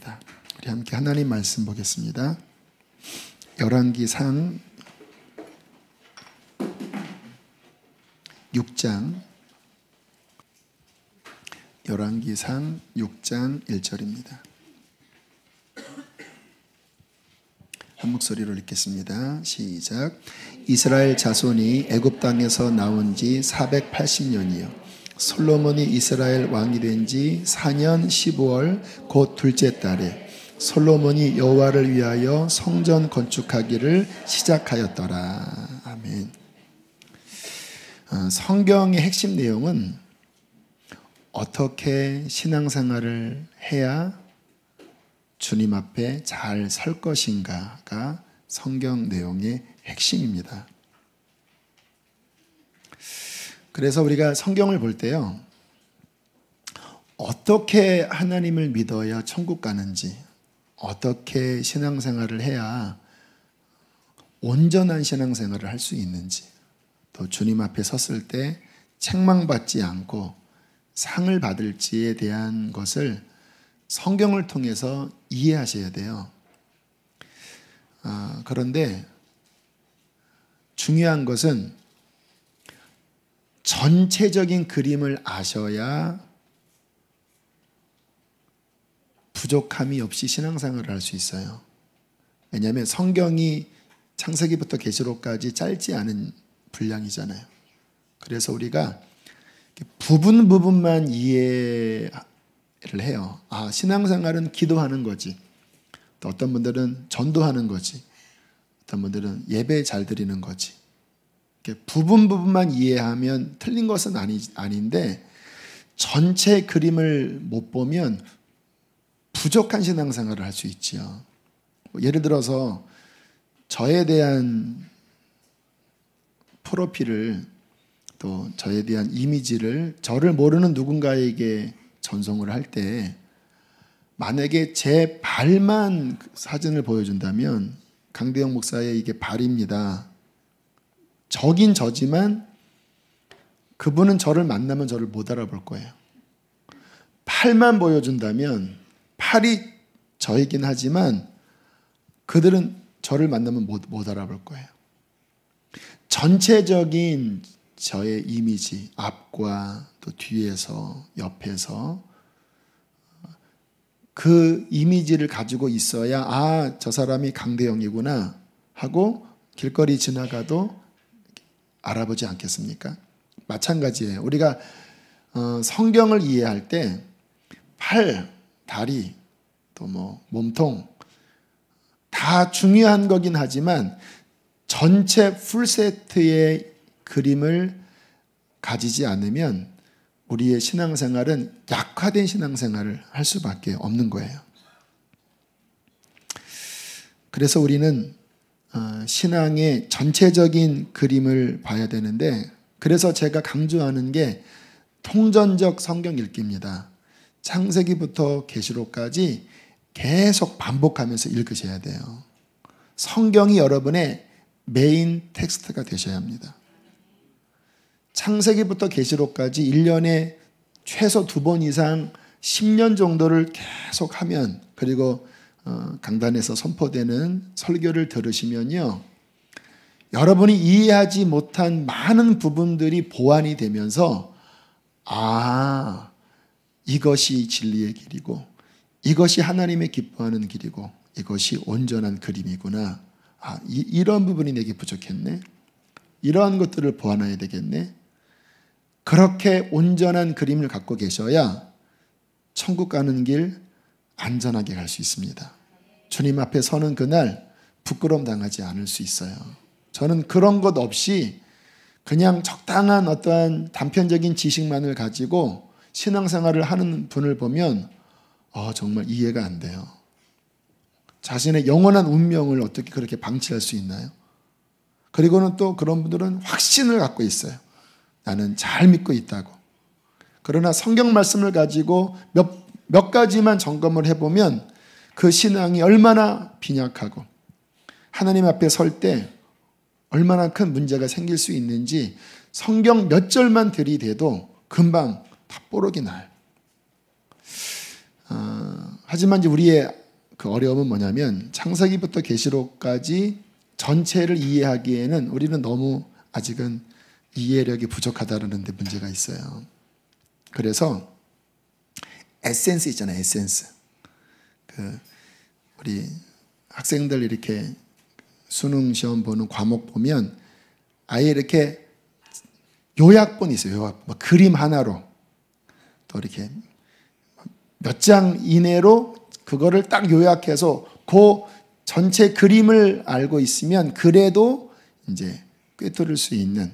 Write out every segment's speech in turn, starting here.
있습니다. 우리 함께 하나님 말씀 보겠습니다. 열왕기상 6장 열왕기상 6장 1절입니다. 한 목소리로 읽겠습니다. 시작. 이스라엘 자손이 애굽 땅에서 나온 지 480년이요 솔로몬이 이스라엘 왕이 된 지 4년 15월 곧 둘째 달에 솔로몬이 여호와를 위하여 성전 건축하기를 시작하였더라. 아멘. 성경의 핵심 내용은 어떻게 신앙생활을 해야 주님 앞에 잘 설 것인가가 성경 내용의 핵심입니다. 그래서 우리가 성경을 볼 때요, 어떻게 하나님을 믿어야 천국 가는지, 어떻게 신앙생활을 해야 온전한 신앙생활을 할 수 있는지, 또 주님 앞에 섰을 때 책망받지 않고 상을 받을지에 대한 것을 성경을 통해서 이해하셔야 돼요. 그런데 중요한 것은 전체적인 그림을 아셔야 부족함이 없이 신앙생활을 할 수 있어요. 왜냐하면 성경이 창세기부터 계시록까지 짧지 않은 분량이잖아요. 그래서 우리가 부분만 이해를 해요. 신앙생활은 기도하는 거지. 또 어떤 분들은 전도하는 거지. 어떤 분들은 예배 잘 드리는 거지. 부분만 이해하면 틀린 것은 아닌데 전체 그림을 못 보면 부족한 신앙생활을 할 수 있지요. 예를 들어서 저에 대한 프로필을 또 저에 대한 이미지를 저를 모르는 누군가에게 전송을 할 때 만약에 제 발만 사진을 보여준다면 강대영 목사의 이게 발입니다. 저긴 저지만 그분은 저를 만나면 저를 못 알아볼 거예요. 팔만 보여준다면 팔이 저이긴 하지만 그들은 저를 만나면 못 알아볼 거예요. 전체적인 저의 이미지, 앞과 또 뒤에서, 옆에서 그 이미지를 가지고 있어야 저 사람이 강대영이구나 하고 길거리 지나가도 알아보지 않겠습니까? 마찬가지예요. 우리가 성경을 이해할 때 팔, 다리, 또 몸통 다 중요한 거긴 하지만 전체 풀세트의 그림을 가지지 않으면 우리의 신앙생활은 약화된 신앙생활을 할 수밖에 없는 거예요. 그래서 우리는 신앙의 전체적인 그림을 봐야 되는데, 그래서 제가 강조하는 게 통전적 성경 읽기입니다. 창세기부터 계시록까지 계속 반복하면서 읽으셔야 돼요. 성경이 여러분의 메인 텍스트가 되셔야 합니다. 창세기부터 계시록까지 1년에 최소 2번 이상 10년 정도를 계속 하면, 그리고 강단에서 선포되는 설교를 들으시면요, 여러분이 이해하지 못한 많은 부분들이 보완이 되면서 이것이 진리의 길이고 이것이 하나님의 기뻐하는 길이고 이것이 온전한 그림이구나. 이런 부분이 내게 부족했네. 이러한 것들을 보완해야 되겠네. 그렇게 온전한 그림을 갖고 계셔야 천국 가는 길 안전하게 갈 수 있습니다. 주님 앞에 서는 그날 부끄러움 당하지 않을 수 있어요. 저는 그런 것 없이 그냥 적당한 어떠한 단편적인 지식만을 가지고 신앙생활을 하는 분을 보면 정말 이해가 안 돼요. 자신의 영원한 운명을 어떻게 그렇게 방치할 수 있나요? 그리고는 또 그런 분들은 확신을 갖고 있어요. 나는 잘 믿고 있다고. 그러나 성경 말씀을 가지고 몇 가지만 점검을 해보면 그 신앙이 얼마나 빈약하고 하나님 앞에 설 때 얼마나 큰 문제가 생길 수 있는지 성경 몇 절만 들이대도 금방 다 뽀록이 나요. 하지만 이제 우리의 그 어려움은 뭐냐면 창세기부터 계시록까지 전체를 이해하기에는 우리는 너무 아직은 이해력이 부족하다는 데 문제가 있어요. 그래서 에센스 있잖아요. 에센스. 우리 학생들 이렇게 수능 시험 보는 과목 보면 아예 이렇게 요약본이 있어요. 요약본. 그림 하나로 또 이렇게 몇 장 이내로 그거를 딱 요약해서 그 전체 그림을 알고 있으면 그래도 이제 꿰뚫을 수 있는,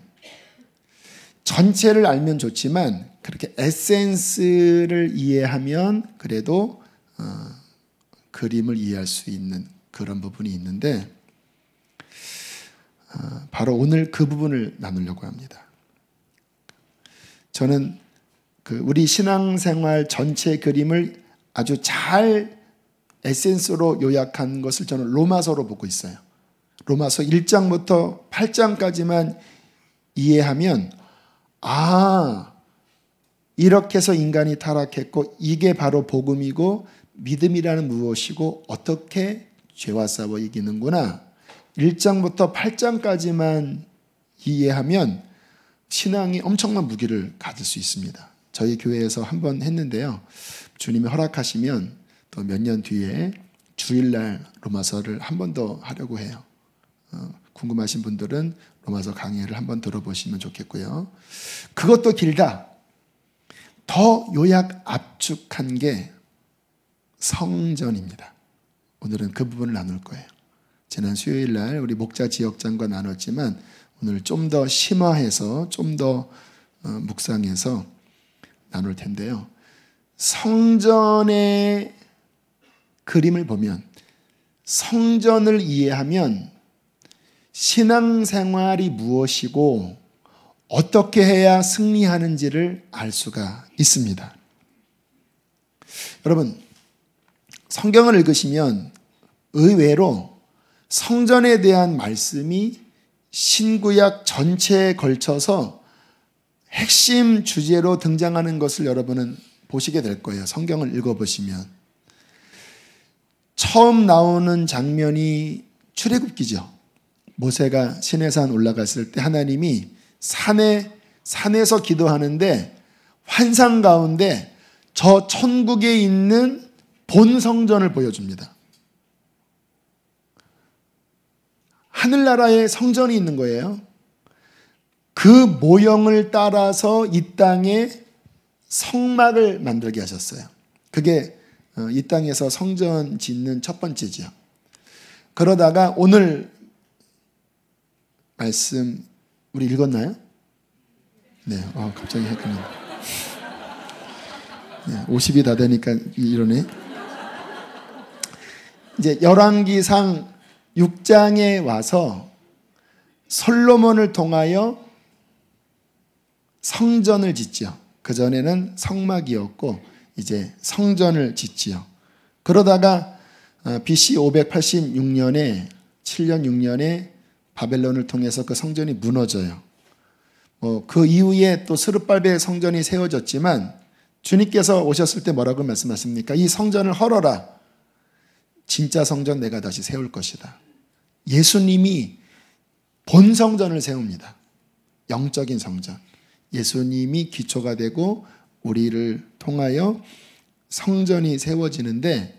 전체를 알면 좋지만 그렇게 에센스를 이해하면 그래도 그림을 이해할 수 있는 그런 부분이 있는데 바로 오늘 그 부분을 나누려고 합니다. 저는 우리 신앙생활 전체 그림을 아주 잘 에센스로 요약한 것을 저는 로마서로 보고 있어요. 로마서 1장부터 8장까지만 이해하면 이렇게 해서 인간이 타락했고 이게 바로 복음이고 믿음이라는 무엇이고 어떻게 죄와 싸워 이기는구나. 1장부터 8장까지만 이해하면 신앙이 엄청난 무기를 가질 수 있습니다. 저희 교회에서 한번 했는데요. 주님이 허락하시면 또 몇 년 뒤에 주일날 로마서를 한 번 더 하려고 해요. 궁금하신 분들은 로마서 강의를 한번 들어보시면 좋겠고요. 그것도 길다. 더 요약 압축한 게 성전입니다. 오늘은 그 부분을 나눌 거예요. 지난 수요일날 우리 목자 지역장과 나눴지만 오늘 좀 더 심화해서 좀 더 묵상해서 나눌 텐데요. 성전의 그림을 보면, 성전을 이해하면 신앙생활이 무엇이고 어떻게 해야 승리하는지를 알 수가 있습니다. 여러분, 성경을 읽으시면 의외로 성전에 대한 말씀이 신구약 전체에 걸쳐서 핵심 주제로 등장하는 것을 여러분은 보시게 될 거예요. 성경을 읽어보시면. 처음 나오는 장면이 출애굽기죠. 모세가 시내산 올라갔을 때 하나님이 산에서 기도하는데 환상 가운데 저 천국에 있는 본 성전을 보여줍니다. 하늘나라에 성전이 있는 거예요. 그 모형을 따라서 이 땅에 성막을 만들게 하셨어요. 그게 이 땅에서 성전 짓는 첫 번째죠. 그러다가 오늘 말씀 우리 읽었나요? 네, 갑자기 헷갈리네. 네, 50이 다 되니까 이러네. 이제 열왕기상 6장에 와서 솔로몬을 통하여 성전을 짓죠. 그전에는 성막이었고 이제 성전을 짓지요. 그러다가 BC 586년에 7년 6년에 바벨론을 통해서 그 성전이 무너져요. 그 이후에 또 스룹발벨 성전이 세워졌지만 주님께서 오셨을 때 뭐라고 말씀하십니까? 이 성전을 헐어라. 진짜 성전 내가 다시 세울 것이다. 예수님이 본 성전을 세웁니다. 영적인 성전. 예수님이 기초가 되고 우리를 통하여 성전이 세워지는데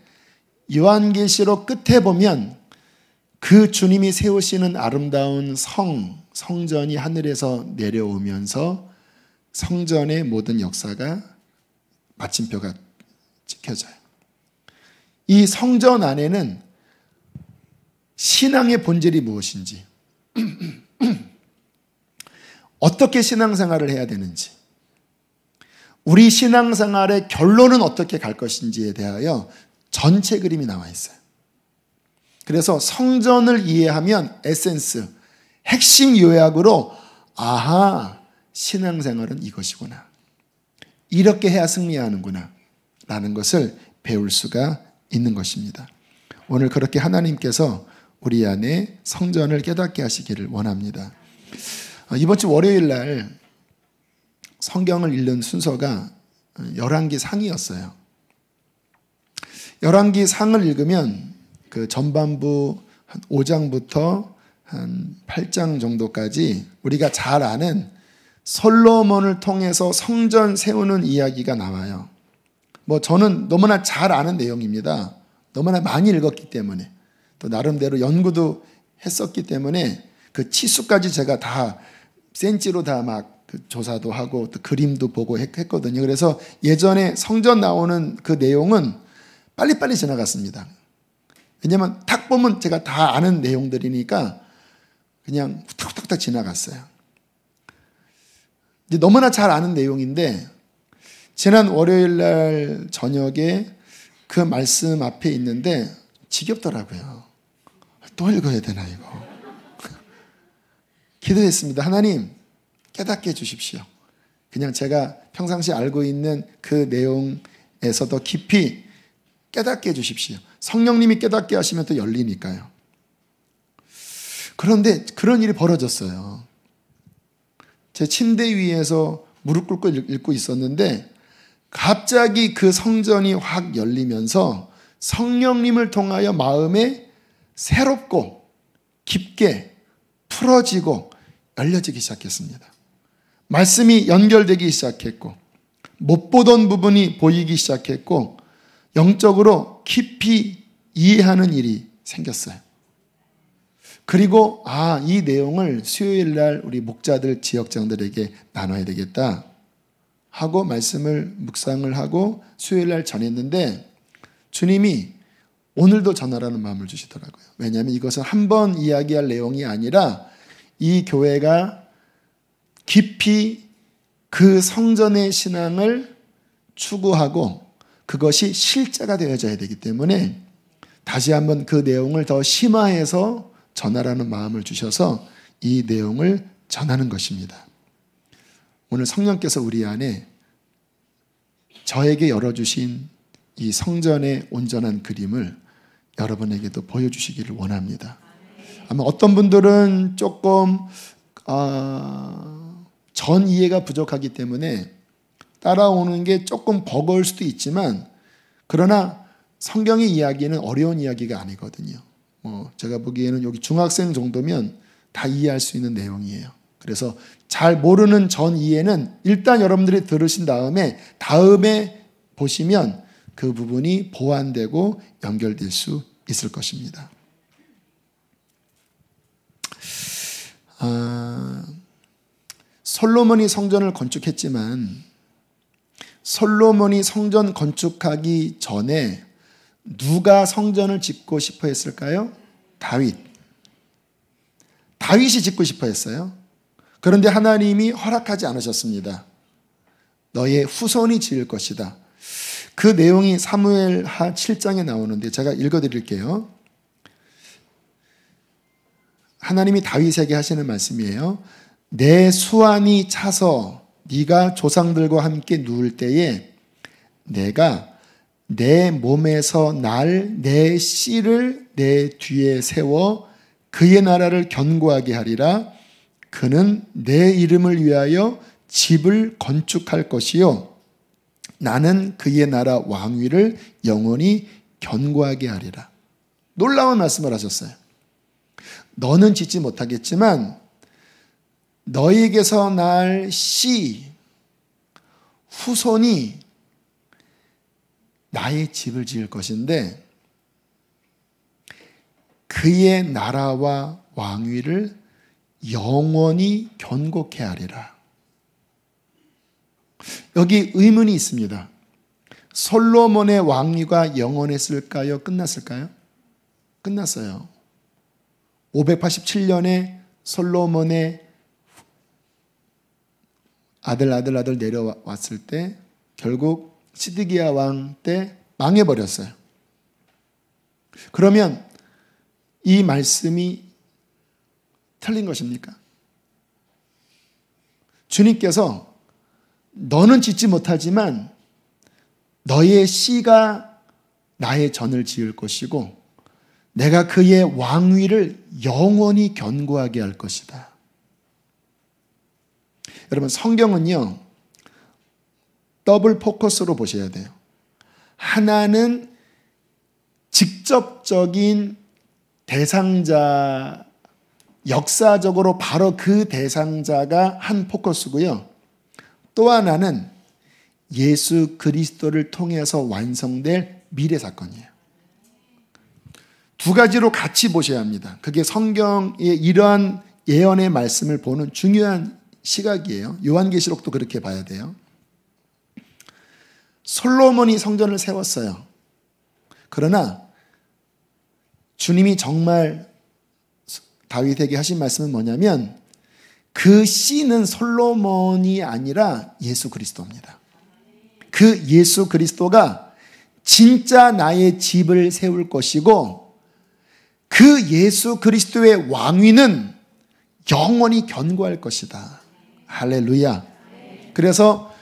요한계시록 끝에 보면 그 주님이 세우시는 아름다운 성전이 하늘에서 내려오면서 성전의 모든 역사가 마침표가 찍혀져요. 이 성전 안에는 신앙의 본질이 무엇인지, 어떻게 신앙생활을 해야 되는지, 우리 신앙생활의 결론은 어떻게 갈 것인지에 대하여 전체 그림이 나와 있어요. 그래서 성전을 이해하면 에센스, 핵심 요약으로 신앙생활은 이것이구나. 이렇게 해야 승리하는구나 라는 것을 배울 수가 있는 것입니다. 오늘 그렇게 하나님께서 우리 안에 성전을 깨닫게 하시기를 원합니다. 이번 주 월요일 날 성경을 읽는 순서가 열왕기 상이었어요. 열왕기 상을 읽으면 그 전반부 한 5장부터 한 8장 정도까지 우리가 잘 아는 솔로몬을 통해서 성전 세우는 이야기가 나와요. 뭐 저는 너무나 잘 아는 내용입니다. 너무나 많이 읽었기 때문에, 또 나름대로 연구도 했었기 때문에 그 치수까지 제가 다 센치로 다 막 조사도 하고 또 그림도 보고 했거든요. 그래서 예전에 성전 나오는 그 내용은 빨리빨리 지나갔습니다. 왜냐하면 탁 보면 제가 다 아는 내용들이니까 그냥 탁탁탁 지나갔어요. 이제 너무나 잘 아는 내용인데 지난 월요일 날 저녁에 그 말씀 앞에 있는데 지겹더라고요. 또 읽어야 되나 이거. 기도했습니다. 하나님 깨닫게 해주십시오. 그냥 제가 평상시 알고 있는 그 내용에서 더 깊이 깨닫게 해주십시오. 성령님이 깨닫게 하시면 또 열리니까요. 그런데 그런 일이 벌어졌어요. 제 침대 위에서 무릎 꿇고 읽고 있었는데 갑자기 그 성전이 확 열리면서 성령님을 통하여 마음에 새롭고 깊게 풀어지고 열려지기 시작했습니다. 말씀이 연결되기 시작했고 못 보던 부분이 보이기 시작했고 영적으로 깊이 이해하는 일이 생겼어요. 그리고 이 내용을 수요일 날 우리 목자들 지역장들에게 나눠야 되겠다 하고 말씀을 묵상을 하고 수요일 날 전했는데 주님이 오늘도 전하라는 마음을 주시더라고요. 왜냐하면 이것은 한 번 이야기할 내용이 아니라 이 교회가 깊이 그 성전의 신앙을 추구하고 그것이 실제가 되어져야 되기 때문에 다시 한번 그 내용을 더 심화해서 전하라는 마음을 주셔서 이 내용을 전하는 것입니다. 오늘 성령께서 우리 안에 저에게 열어주신 이 성전의 온전한 그림을 여러분에게도 보여주시기를 원합니다. 아마 어떤 분들은 조금 전 이해가 부족하기 때문에 따라오는 게 조금 버거울 수도 있지만 그러나 성경의 이야기는 어려운 이야기가 아니거든요. 제가 보기에는 여기 중학생 정도면 다 이해할 수 있는 내용이에요. 그래서 잘 모르는 전 이해는 일단 여러분들이 들으신 다음에 보시면 그 부분이 보완되고 연결될 수 있을 것입니다. 솔로몬이 성전을 건축했지만 솔로몬이 성전 건축하기 전에 누가 성전을 짓고 싶어 했을까요? 다윗이 짓고 싶어 했어요. 그런데 하나님이 허락하지 않으셨습니다. 너의 후손이 지을 것이다. 그 내용이 사무엘하 7장에 나오는데 제가 읽어드릴게요. 하나님이 다윗에게 하시는 말씀이에요. 내 수완이 차서 네가 조상들과 함께 누울 때에 내가 내 몸에서 날 내 씨를 내 뒤에 세워 그의 나라를 견고하게 하리라. 그는 내 이름을 위하여 집을 건축할 것이요 나는 그의 나라 왕위를 영원히 견고하게 하리라. 놀라운 말씀을 하셨어요. 너는 짓지 못하겠지만 너에게서 날 씨 후손이 나의 집을 지을 것인데 그의 나라와 왕위를 영원히 견고케 하리라. 여기 의문이 있습니다. 솔로몬의 왕위가 영원했을까요? 끝났을까요? 끝났어요. 587년에 솔로몬의 아들 내려왔을 때 결국 시드기야 왕 때 망해버렸어요. 그러면 이 말씀이 틀린 것입니까? 주님께서 너는 짓지 못하지만 너의 씨가 나의 전을 지을 것이고 내가 그의 왕위를 영원히 견고하게 할 것이다. 여러분 성경은요 더블 포커스로 보셔야 돼요. 하나는 직접적인 대상자, 역사적으로 바로 그 대상자가 한 포커스고요. 또 하나는 예수 그리스도를 통해서 완성될 미래 사건이에요. 두 가지로 같이 보셔야 합니다. 그게 성경의 이러한 예언의 말씀을 보는 중요한 시각이에요. 요한계시록도 그렇게 봐야 돼요. 솔로몬이 성전을 세웠어요. 그러나 주님이 정말 다윗에게 하신 말씀은 뭐냐면 그 씨는 솔로몬이 아니라 예수 그리스도입니다. 그 예수 그리스도가 진짜 나의 집을 세울 것이고 그 예수 그리스도의 왕위는 영원히 견고할 것이다. 할렐루야. 그래서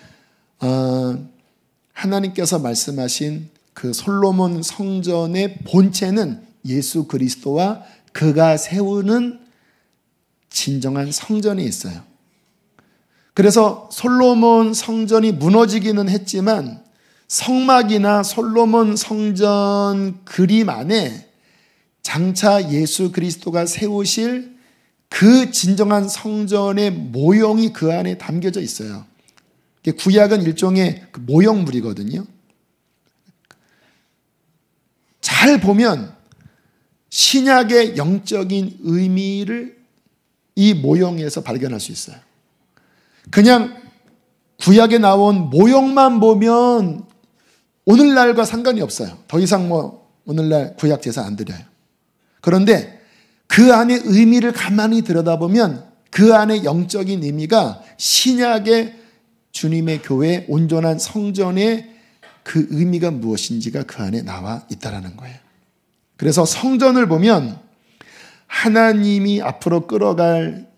하나님께서 말씀하신 그 솔로몬 성전의 본체는 예수 그리스도와 그가 세우는 진정한 성전이 있어요. 그래서 솔로몬 성전이 무너지기는 했지만 성막이나 솔로몬 성전 그림 안에 장차 예수 그리스도가 세우실 그 진정한 성전의 모형이 그 안에 담겨져 있어요. 구약은 일종의 모형물이거든요. 잘 보면 신약의 영적인 의미를 이 모형에서 발견할 수 있어요. 그냥 구약에 나온 모형만 보면 오늘날과 상관이 없어요. 더 이상 오늘날 구약 제사 안 드려요. 그런데 그 안의 의미를 가만히 들여다보면 그 안의 영적인 의미가 신약의 주님의 교회 온전한 성전의 그 의미가 무엇인지가 그 안에 나와 있다는 거예요. 그래서 성전을 보면 하나님이 앞으로 끌어갈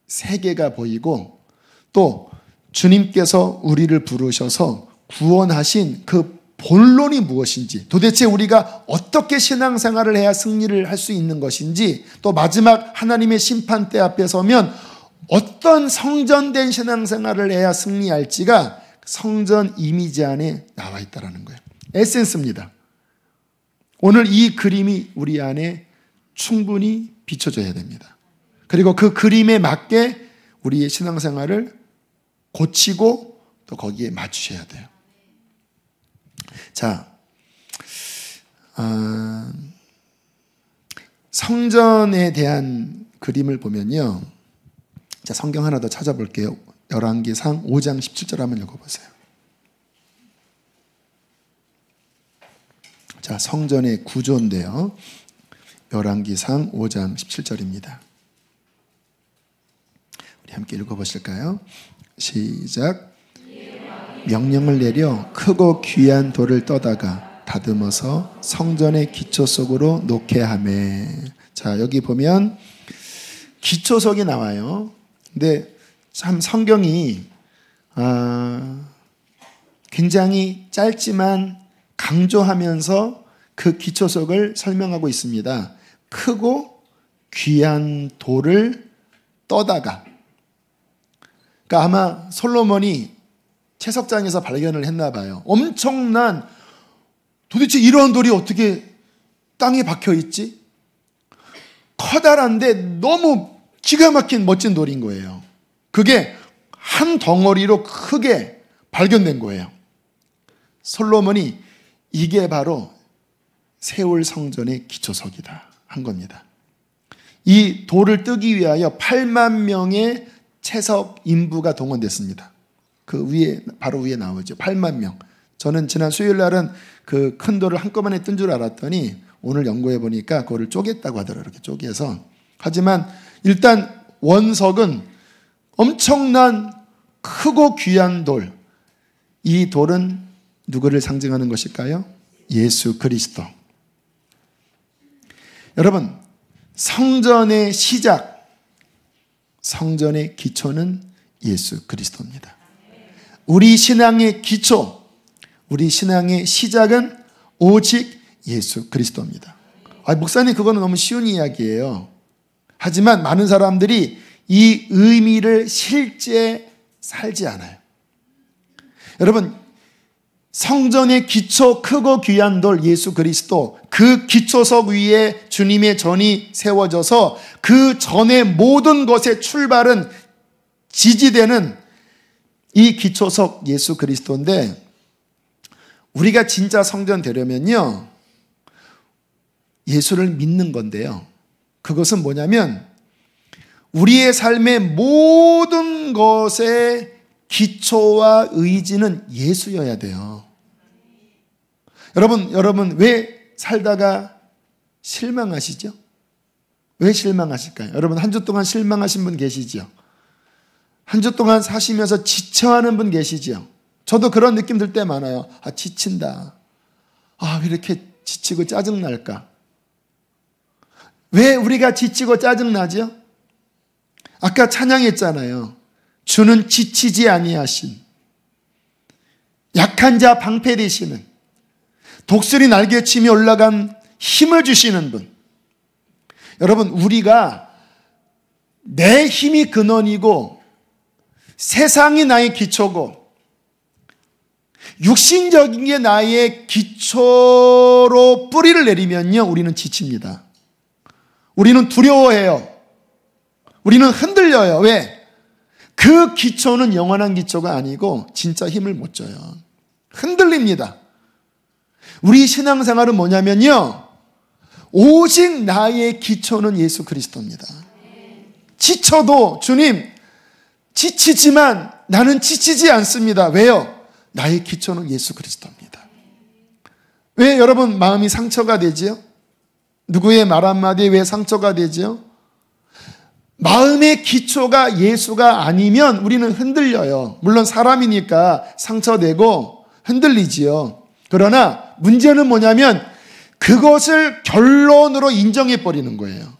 세계가 보이고 또 주님께서 우리를 부르셔서 구원하신 그 본론이 무엇인지, 도대체 우리가 어떻게 신앙생활을 해야 승리를 할 수 있는 것인지, 또 마지막 하나님의 심판대 앞에 서면 어떤 성전된 신앙생활을 해야 승리할지가 성전 이미지 안에 나와 있다는 거예요. 에센스입니다. 오늘 이 그림이 우리 안에 충분히 비춰져야 됩니다. 그리고 그 그림에 맞게 우리의 신앙생활을 고치고 또 거기에 맞추셔야 돼요. 자, 성전에 대한 그림을 보면요. 자, 성경 하나 더 찾아볼게요. 열왕기상 5장 17절 한번 읽어보세요. 자, 성전의 구조인데요. 열왕기상 5장 17절입니다. 우리 함께 읽어보실까요? 시작. 명령을 내려 크고 귀한 돌을 떠다가 다듬어서 성전의 기초 속으로 놓게 하매. 자, 여기 보면 기초석이 나와요. 근데 참 성경이 굉장히 짧지만 강조하면서 그 기초석을 설명하고 있습니다. 크고 귀한 돌을 떠다가. 그러니까 아마 솔로몬이 채석장에서 발견을 했나 봐요. 엄청난, 도대체 이런 돌이 어떻게 땅에 박혀 있지? 커다란데 너무 기가 막힌 멋진 돌인 거예요. 그게 한 덩어리로 크게 발견된 거예요. 솔로몬이 이게 바로 세울 성전의 기초석이다 한 겁니다. 이 돌을 뜨기 위하여 8만 명의 채석 인부가 동원됐습니다. 그 위에, 바로 위에 나오죠. 8만 명. 저는 지난 수요일 날은 그 큰 돌을 한꺼번에 뜬 줄 알았더니 오늘 연구해 보니까 그거를 쪼갰다고 하더라고요. 이렇게 쪼개서. 하지만 일단 원석은 엄청난 크고 귀한 돌. 이 돌은 누구를 상징하는 것일까요? 예수 그리스도. 여러분, 성전의 시작, 성전의 기초는 예수 그리스도입니다. 우리 신앙의 기초, 우리 신앙의 시작은 오직 예수 그리스도입니다. 목사님, 그거는 너무 쉬운 이야기예요. 하지만 많은 사람들이 이 의미를 실제 살지 않아요. 여러분, 성전의 기초 크고 귀한 돌 예수 그리스도, 그 기초석 위에 주님의 전이 세워져서 그 전의 모든 것의 출발은 지지되는 이 기초석 예수 그리스도인데, 우리가 진짜 성전 되려면요, 예수를 믿는 건데요, 그것은 뭐냐면 우리의 삶의 모든 것의 기초와 의지는 예수여야 돼요. 여러분 왜 살다가 실망하시죠? 왜 실망하실까요? 여러분 한 주 동안 실망하신 분 계시죠? 한 주 동안 사시면서 지쳐하는 분 계시죠? 저도 그런 느낌 들 때 많아요. 지친다. 왜 이렇게 지치고 짜증날까? 왜 우리가 지치고 짜증나죠? 아까 찬양했잖아요. 주는 지치지 아니하신, 약한 자 방패 되시는, 독수리 날개치며 올라간 힘을 주시는 분. 여러분, 우리가 내 힘이 근원이고 세상이 나의 기초고 육신적인 게 나의 기초로 뿌리를 내리면요, 우리는 지칩니다. 우리는 두려워해요. 우리는 흔들려요. 왜? 그 기초는 영원한 기초가 아니고 진짜 힘을 못 줘요. 흔들립니다. 우리 신앙생활은 뭐냐면요, 오직 나의 기초는 예수 그리스도입니다. 지쳐도 주님, 지치지만 나는 지치지 않습니다. 왜요? 나의 기초는 예수 그리스도입니다. 왜 여러분 마음이 상처가 되지요? 누구의 말 한마디에 왜 상처가 되지요? 마음의 기초가 예수가 아니면 우리는 흔들려요. 물론 사람이니까 상처되고 흔들리지요. 그러나 문제는 뭐냐면 그것을 결론으로 인정해버리는 거예요.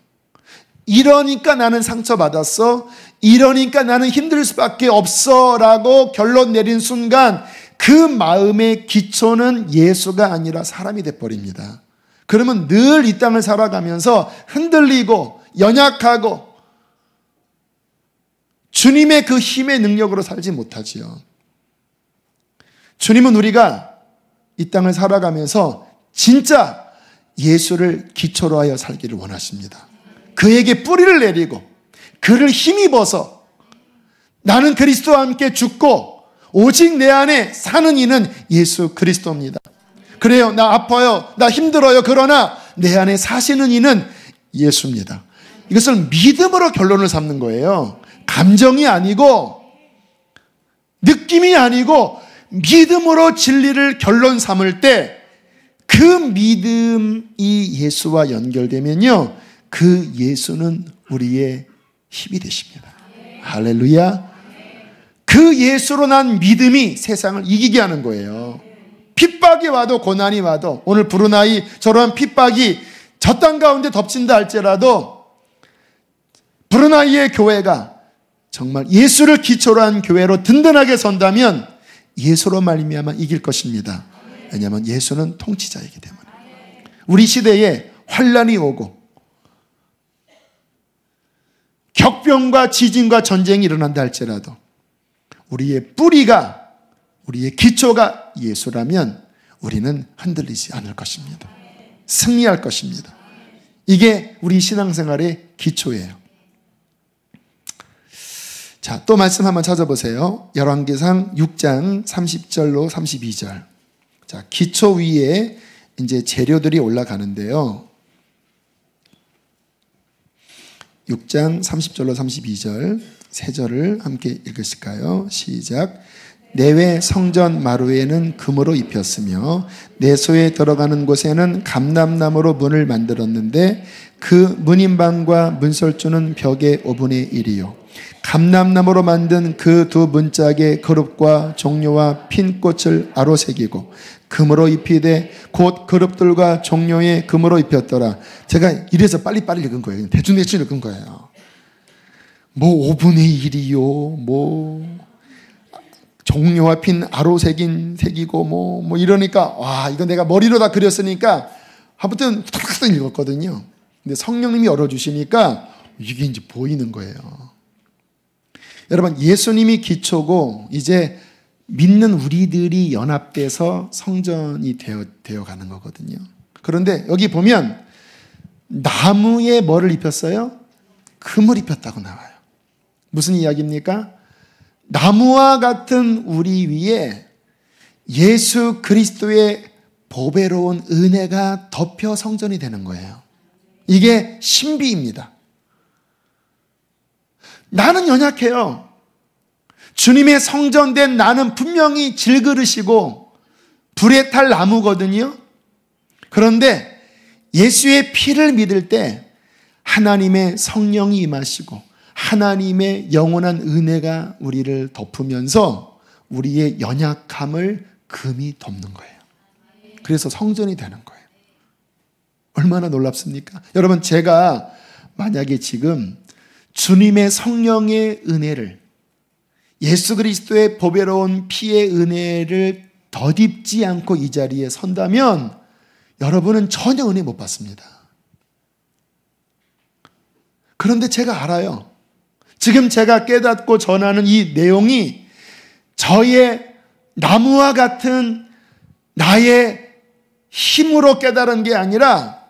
이러니까 나는 상처받았어, 이러니까 나는 힘들 수밖에 없어 라고 결론 내린 순간 그 마음의 기초는 예수가 아니라 사람이 돼버립니다. 그러면 늘 이 땅을 살아가면서 흔들리고 연약하고 주님의 그 힘의 능력으로 살지 못하지요. 주님은 우리가 이 땅을 살아가면서 진짜 예수를 기초로 하여 살기를 원하십니다. 그에게 뿌리를 내리고 그를 힘입어서 나는 그리스도와 함께 죽고 오직 내 안에 사는 이는 예수 그리스도입니다. 그래요, 나 아파요, 나 힘들어요. 그러나 내 안에 사시는 이는 예수입니다. 이것을 믿음으로 결론을 삼는 거예요. 감정이 아니고 느낌이 아니고 믿음으로 진리를 결론 삼을 때 그 믿음이 예수와 연결되면요, 그 예수는 우리의 힘이 되십니다. 할렐루야. 그 예수로 난 믿음이 세상을 이기게 하는 거예요. 핍박이 와도 고난이 와도, 오늘 브루나이 저러한 핍박이 저 땅 가운데 덮친다 할지라도 브루나이의 교회가 정말 예수를 기초로 한 교회로 든든하게 선다면 예수로 말미암아 이길 것입니다. 왜냐하면 예수는 통치자이기 때문에. 우리 시대에 환란이 오고 격병과 지진과 전쟁이 일어난다 할지라도 우리의 뿌리가, 우리의 기초가 예수라면 우리는 흔들리지 않을 것입니다. 승리할 것입니다. 이게 우리 신앙생활의 기초예요. 자, 또 말씀 한번 찾아보세요. 열왕기상 6장 30절로 32절. 자, 기초 위에 이제 재료들이 올라가는데요. 6장 30절로 32절 세 절을 함께 읽으실까요? 시작. 내외 성전 마루에는 금으로 입혔으며 내소에 들어가는 곳에는 감람나무로 문을 만들었는데 그 문인방과 문설주는 벽의 5분의 1이요. 감람나무로 만든 그 두 문짝의 그룹과 종려와 핀 꽃을 아로새기고 금으로 입히되 곧 그룹들과 종려에 금으로 입혔더라. 제가 이래서 빨리빨리 읽은 거예요. 대충 읽은 거예요. 뭐 5분의 1이요, 뭐 종려와 핀 아로새긴 색이고 뭐 이러니까 와, 이거 내가 머리로 다 그렸으니까 한번은 탁탁 읽었거든요. 근데 성령님이 열어주시니까 이게 이제 보이는 거예요. 여러분, 예수님이 기초고 이제 믿는 우리들이 연합돼서 성전이 되어 가는 거거든요. 그런데 여기 보면 나무에 뭐를 입혔어요? 금을 입혔다고 나와요. 무슨 이야기입니까? 나무와 같은 우리 위에 예수 그리스도의 보배로운 은혜가 덮여 성전이 되는 거예요. 이게 신비입니다. 나는 연약해요. 주님의 성전된 나는 분명히 질그릇이고 불에 탈 나무거든요. 그런데 예수의 피를 믿을 때 하나님의 성령이 임하시고 하나님의 영원한 은혜가 우리를 덮으면서 우리의 연약함을 금이 덮는 거예요. 그래서 성전이 되는 거예요. 얼마나 놀랍습니까? 여러분, 제가 만약에 지금 주님의 성령의 은혜를, 예수 그리스도의 보배로운 피의 은혜를 덧입지 않고 이 자리에 선다면 여러분은 전혀 은혜 못 받습니다. 그런데 제가 알아요. 지금 제가 깨닫고 전하는 이 내용이 저의 나무와 같은 나의 힘으로 깨달은 게 아니라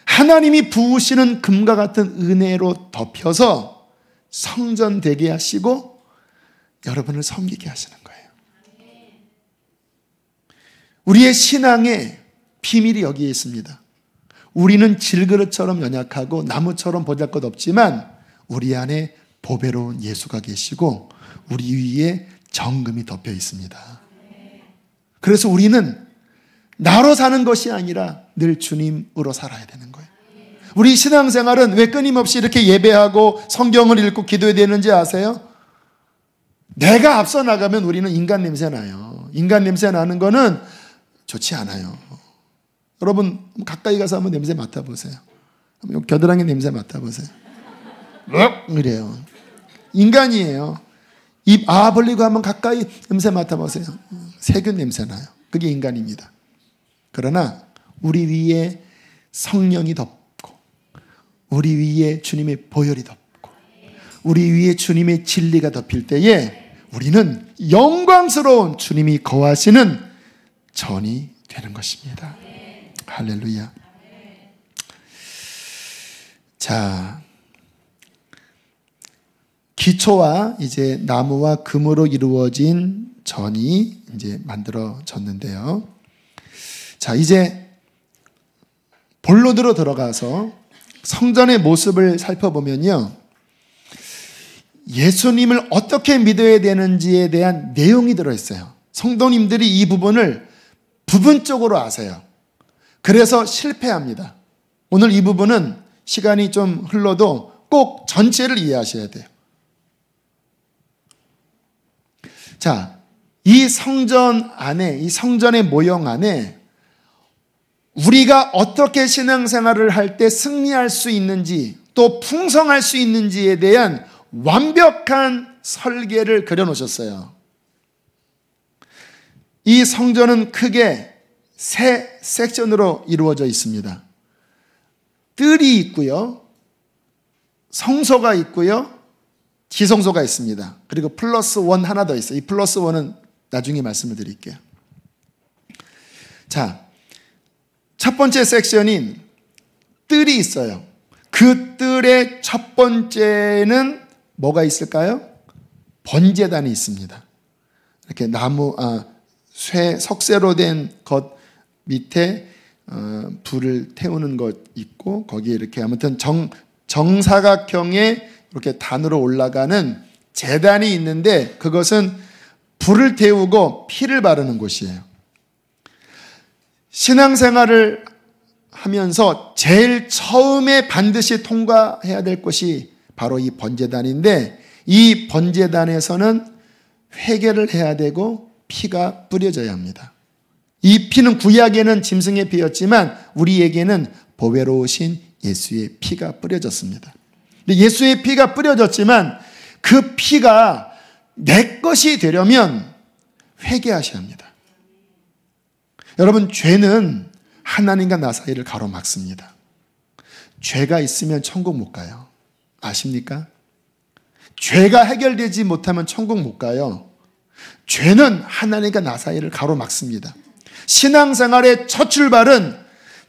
하나님이 부으시는 금과 같은 은혜로 덮여서 성전 되게 하시고 여러분을 섬기게 하시는 거예요. 우리의 신앙의 비밀이 여기에 있습니다. 우리는 질그릇처럼 연약하고 나무처럼 보잘것없지만 우리 안에 보배로운 예수가 계시고 우리 위에 정금이 덮여 있습니다. 그래서 우리는 나로 사는 것이 아니라 늘 주님으로 살아야 되는 거예요. 우리 신앙생활은 왜 끊임없이 이렇게 예배하고 성경을 읽고 기도해야 되는지 아세요? 내가 앞서 나가면 우리는 인간 냄새 나요. 인간 냄새 나는 거는 좋지 않아요. 여러분 가까이 가서 한번 냄새 맡아보세요. 겨드랑이 냄새 맡아보세요. 이래요. 인간이에요. 입 벌리고 한번 가까이 냄새 맡아보세요. 세균 냄새 나요. 그게 인간입니다. 그러나 우리 위에 성령이 덮고 우리 위에 주님의 보혈이 덮고 우리 위에 주님의 진리가 덮일 때에 우리는 영광스러운 주님이 거하시는 전이 되는 것입니다. 할렐루야. 자, 기초와 이제 나무와 금으로 이루어진 전이 이제 만들어졌는데요. 자, 이제 본론으로 들어가서 성전의 모습을 살펴보면요. 예수님을 어떻게 믿어야 되는지에 대한 내용이 들어있어요. 성도님들이 이 부분을 부분적으로 아세요. 그래서 실패합니다. 오늘 이 부분은 시간이 좀 흘러도 꼭 전체를 이해하셔야 돼요. 자, 이 성전 안에, 이 성전의 모형 안에 우리가 어떻게 신앙생활을 할 때 승리할 수 있는지 또 풍성할 수 있는지에 대한 완벽한 설계를 그려놓으셨어요. 이 성전은 크게 세 섹션으로 이루어져 있습니다. 뜰이 있고요. 성소가 있고요. 지성소가 있습니다. 그리고 플러스 원 하나 더 있어요. 이 플러스 원은 나중에 말씀을 드릴게요. 자, 첫 번째 섹션인 뜰이 있어요. 그 뜰의 첫 번째는 뭐가 있을까요? 번제단이 있습니다. 이렇게 석쇠로 된 것 밑에 불을 태우는 것 있고 거기에 이렇게 아무튼 정사각형의 이렇게 단으로 올라가는 제단이 있는데 그것은 불을 태우고 피를 바르는 곳이에요. 신앙생활을 하면서 제일 처음에 반드시 통과해야 될 것이 바로 이 번제단인데 이 번제단에서는 회개를 해야 되고 피가 뿌려져야 합니다. 이 피는 구약에는 짐승의 피였지만 우리에게는 보배로우신 예수의 피가 뿌려졌습니다. 근데 예수의 피가 뿌려졌지만 그 피가 내 것이 되려면 회개하셔야 합니다. 여러분, 죄는 하나님과 나 사이를 가로막습니다. 죄가 있으면 천국 못 가요. 아십니까? 죄가 해결되지 못하면 천국 못 가요. 죄는 하나님과 나 사이를 가로막습니다. 신앙생활의 첫 출발은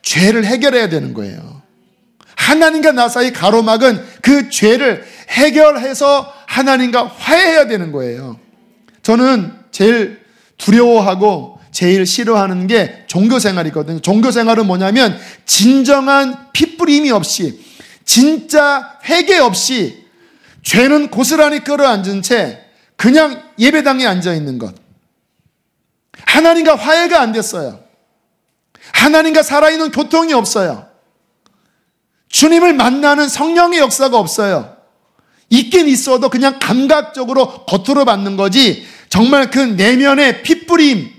죄를 해결해야 되는 거예요. 하나님과 나 사이 가로막은 그 죄를 해결해서 하나님과 화해해야 되는 거예요. 저는 제일 두려워하고 제일 싫어하는 게 종교생활이거든요. 종교생활은 뭐냐면 진정한 핏부림이 없이, 진짜 회개 없이 죄는 고스란히 끌어앉은 채 그냥 예배당에 앉아있는 것. 하나님과 화해가 안 됐어요. 하나님과 살아있는 교통이 없어요. 주님을 만나는 성령의 역사가 없어요. 있긴 있어도 그냥 감각적으로 겉으로 받는 거지, 정말 그 내면의 핏부림,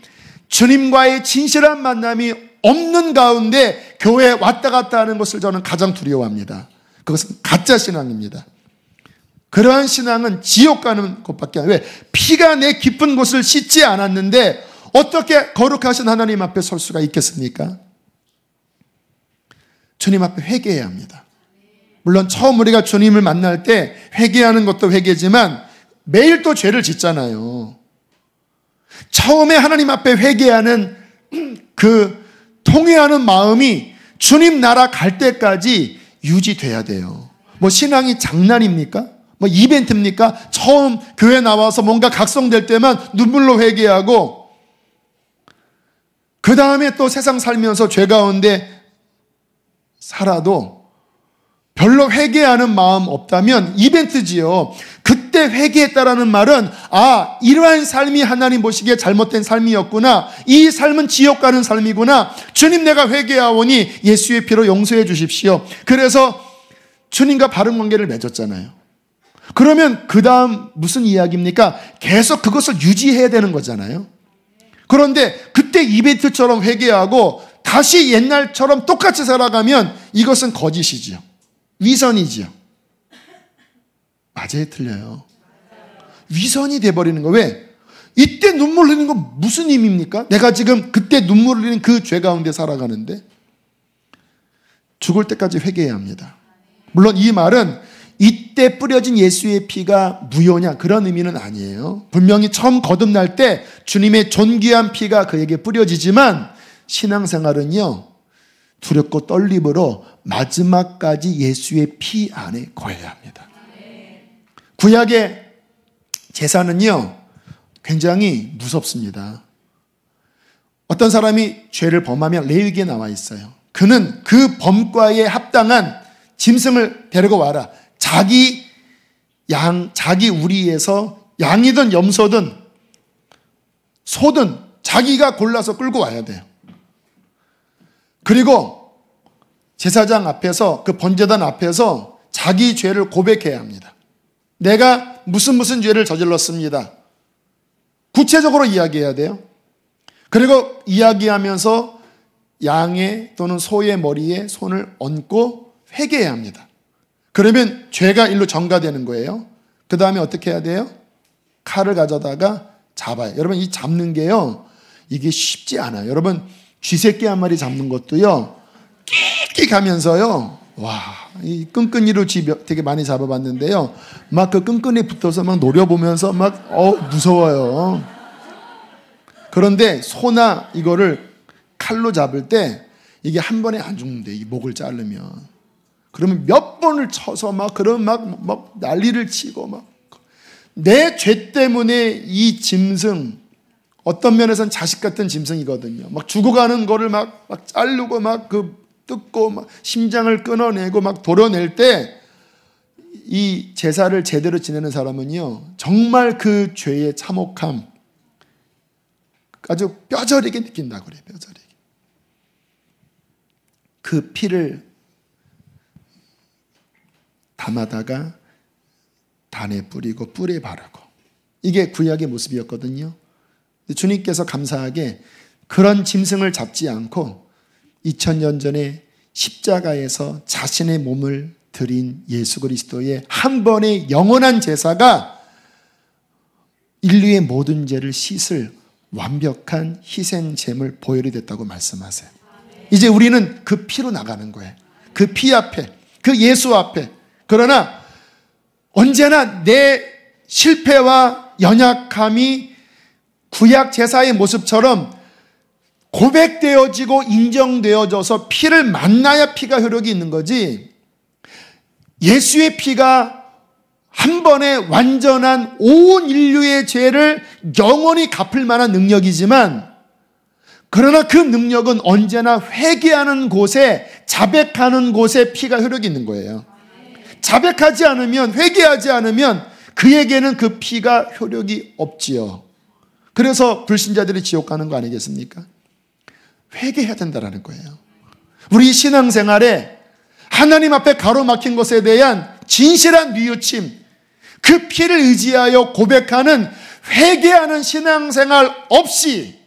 주님과의 진실한 만남이 없는 가운데 교회에 왔다 갔다 하는 것을 저는 가장 두려워합니다. 그것은 가짜 신앙입니다. 그러한 신앙은 지옥 가는 곳밖에 안 돼요. 왜? 피가 내 깊은 곳을 씻지 않았는데 어떻게 거룩하신 하나님 앞에 설 수가 있겠습니까? 주님 앞에 회개해야 합니다. 물론 처음 우리가 주님을 만날 때 회개하는 것도 회개지만 매일 또 죄를 짓잖아요. 처음에 하나님 앞에 회개하는 그 통회하는 마음이 주님 나라 갈 때까지 유지돼야 돼요. 뭐 신앙이 장난입니까? 뭐 이벤트입니까? 처음 교회 나와서 뭔가 각성될 때만 눈물로 회개하고 그 다음에 또 세상 살면서 죄 가운데 살아도 별로 회개하는 마음 없다면 이벤트지요. 그때 회개했다라는 말은 이러한 삶이 하나님 보시기에 잘못된 삶이었구나, 이 삶은 지옥 가는 삶이구나, 주님 내가 회개하오니 예수의 피로 용서해 주십시오. 그래서 주님과 바른 관계를 맺었잖아요. 그러면 그 다음 무슨 이야기입니까? 계속 그것을 유지해야 되는 거잖아요. 그런데 그때 이벤트처럼 회개하고 다시 옛날처럼 똑같이 살아가면 이것은 거짓이지요. 위선이지요. 맞아요, 틀려요? 위선이 돼버리는 거. 왜? 이때 눈물 흘리는 건 무슨 의미입니까? 내가 지금 그때 눈물 흘리는 그 죄 가운데 살아가는데 죽을 때까지 회개해야 합니다. 물론 이 말은 이때 뿌려진 예수의 피가 무효냐 그런 의미는 아니에요. 분명히 처음 거듭날 때 주님의 존귀한 피가 그에게 뿌려지지만 신앙생활은요, 두렵고 떨림으로 마지막까지 예수의 피 안에 거해야 합니다. 구약의 제사는요 굉장히 무섭습니다. 어떤 사람이 죄를 범하면 레위기에 나와 있어요. 그는 그 범과에 합당한 짐승을 데리고 와라. 자기 우리에서 양이든 염소든 소든 자기가 골라서 끌고 와야 돼요. 그리고 제사장 앞에서, 그 번제단 앞에서 자기 죄를 고백해야 합니다. 내가 무슨 죄를 저질렀습니다. 구체적으로 이야기해야 돼요. 그리고 이야기하면서 양의 또는 소의 머리에 손을 얹고 회개해야 합니다. 그러면 죄가 일로 전가되는 거예요. 그 다음에 어떻게 해야 돼요? 칼을 가져다가 잡아요. 여러분, 이 잡는 게요, 이게 쉽지 않아요. 여러분, 쥐새끼 한 마리 잡는 것도요, 끽끽 하면서요, 이 끈끈이로 쥐 되게 많이 잡아봤는데요, 막 그 끈끈이 붙어서 막 노려보면서 막 무서워요. 그런데 소나 이거를 칼로 잡을 때 이게 한 번에 안 죽는데, 이 목을 자르면. 그러면 몇 번을 쳐서 막 난리를 치고 막. 내 죄 때문에 이 짐승, 어떤 면에서는 자식 같은 짐승이거든요. 막 죽어가는 거를 막 자르고 막 뜯고 막 심장을 끊어내고 막 도려낼 때 이 제사를 제대로 지내는 사람은요, 정말 그 죄의 참혹함 아주 뼈저리게 느낀다고 그래요. 뼈저리게. 그 피를 담아다가 단에 뿌리고 뿔에 바르고, 이게 구약의 모습이었거든요. 주님께서 감사하게 그런 짐승을 잡지 않고 2000년 전에 십자가에서 자신의 몸을 드린 예수 그리스도의 한 번의 영원한 제사가 인류의 모든 죄를 씻을 완벽한 희생제물 보혈이 됐다고 말씀하세요. 이제 우리는 그 피로 나가는 거예요. 그 피 앞에, 그 예수 앞에. 그러나 언제나 내 실패와 연약함이 구약 제사의 모습처럼 고백되어지고 인정되어져서 피를 만나야 피가 효력이 있는 거지, 예수의 피가 한 번에 완전한 온 인류의 죄를 영원히 갚을 만한 능력이지만, 그러나 그 능력은 언제나 회개하는 곳에, 자백하는 곳에 피가 효력이 있는 거예요. 자백하지 않으면, 회개하지 않으면 그에게는 그 피가 효력이 없지요. 그래서 불신자들이 지옥 가는 거 아니겠습니까? 회개해야 된다는 거예요. 우리 신앙생활에 하나님 앞에 가로막힌 것에 대한 진실한 뉘우침, 그 피를 의지하여 고백하는, 회개하는 신앙생활 없이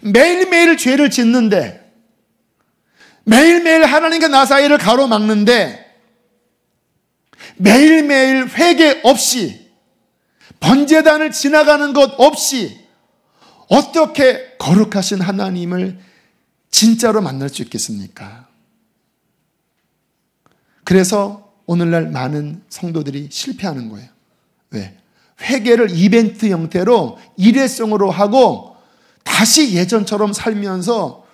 매일매일 죄를 짓는데, 매일매일 하나님과 나 사이를 가로막는데, 매일매일 회개 없이, 번제단을 지나가는 것 없이 어떻게 거룩하신 하나님을 진짜로 만날 수 있겠습니까? 그래서 오늘날 많은 성도들이 실패하는 거예요. 왜? 회개를 이벤트 형태로 일회성으로 하고 다시 예전처럼 살면서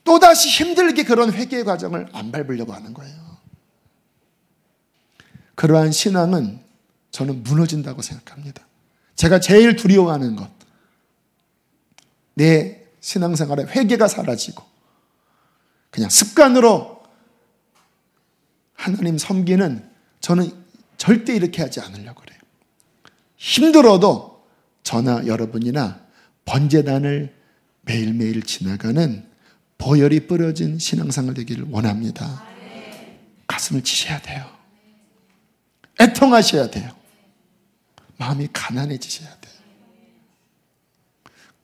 또다시 힘들게 그런 회개 과정을 안 밟으려고 하는 거예요. 그러한 신앙은 저는 무너진다고 생각합니다. 제가 제일 두려워하는 것, 내 신앙생활에 회개가 사라지고 그냥 습관으로 하나님 섬기는, 저는 절대 이렇게 하지 않으려고 그래요. 힘들어도 저나 여러분이나 번제단을 매일매일 지나가는 보혈이 뿌려진 신앙생활 되기를 원합니다. 가슴을 치셔야 돼요. 애통하셔야 돼요. 마음이 가난해지셔야 돼요.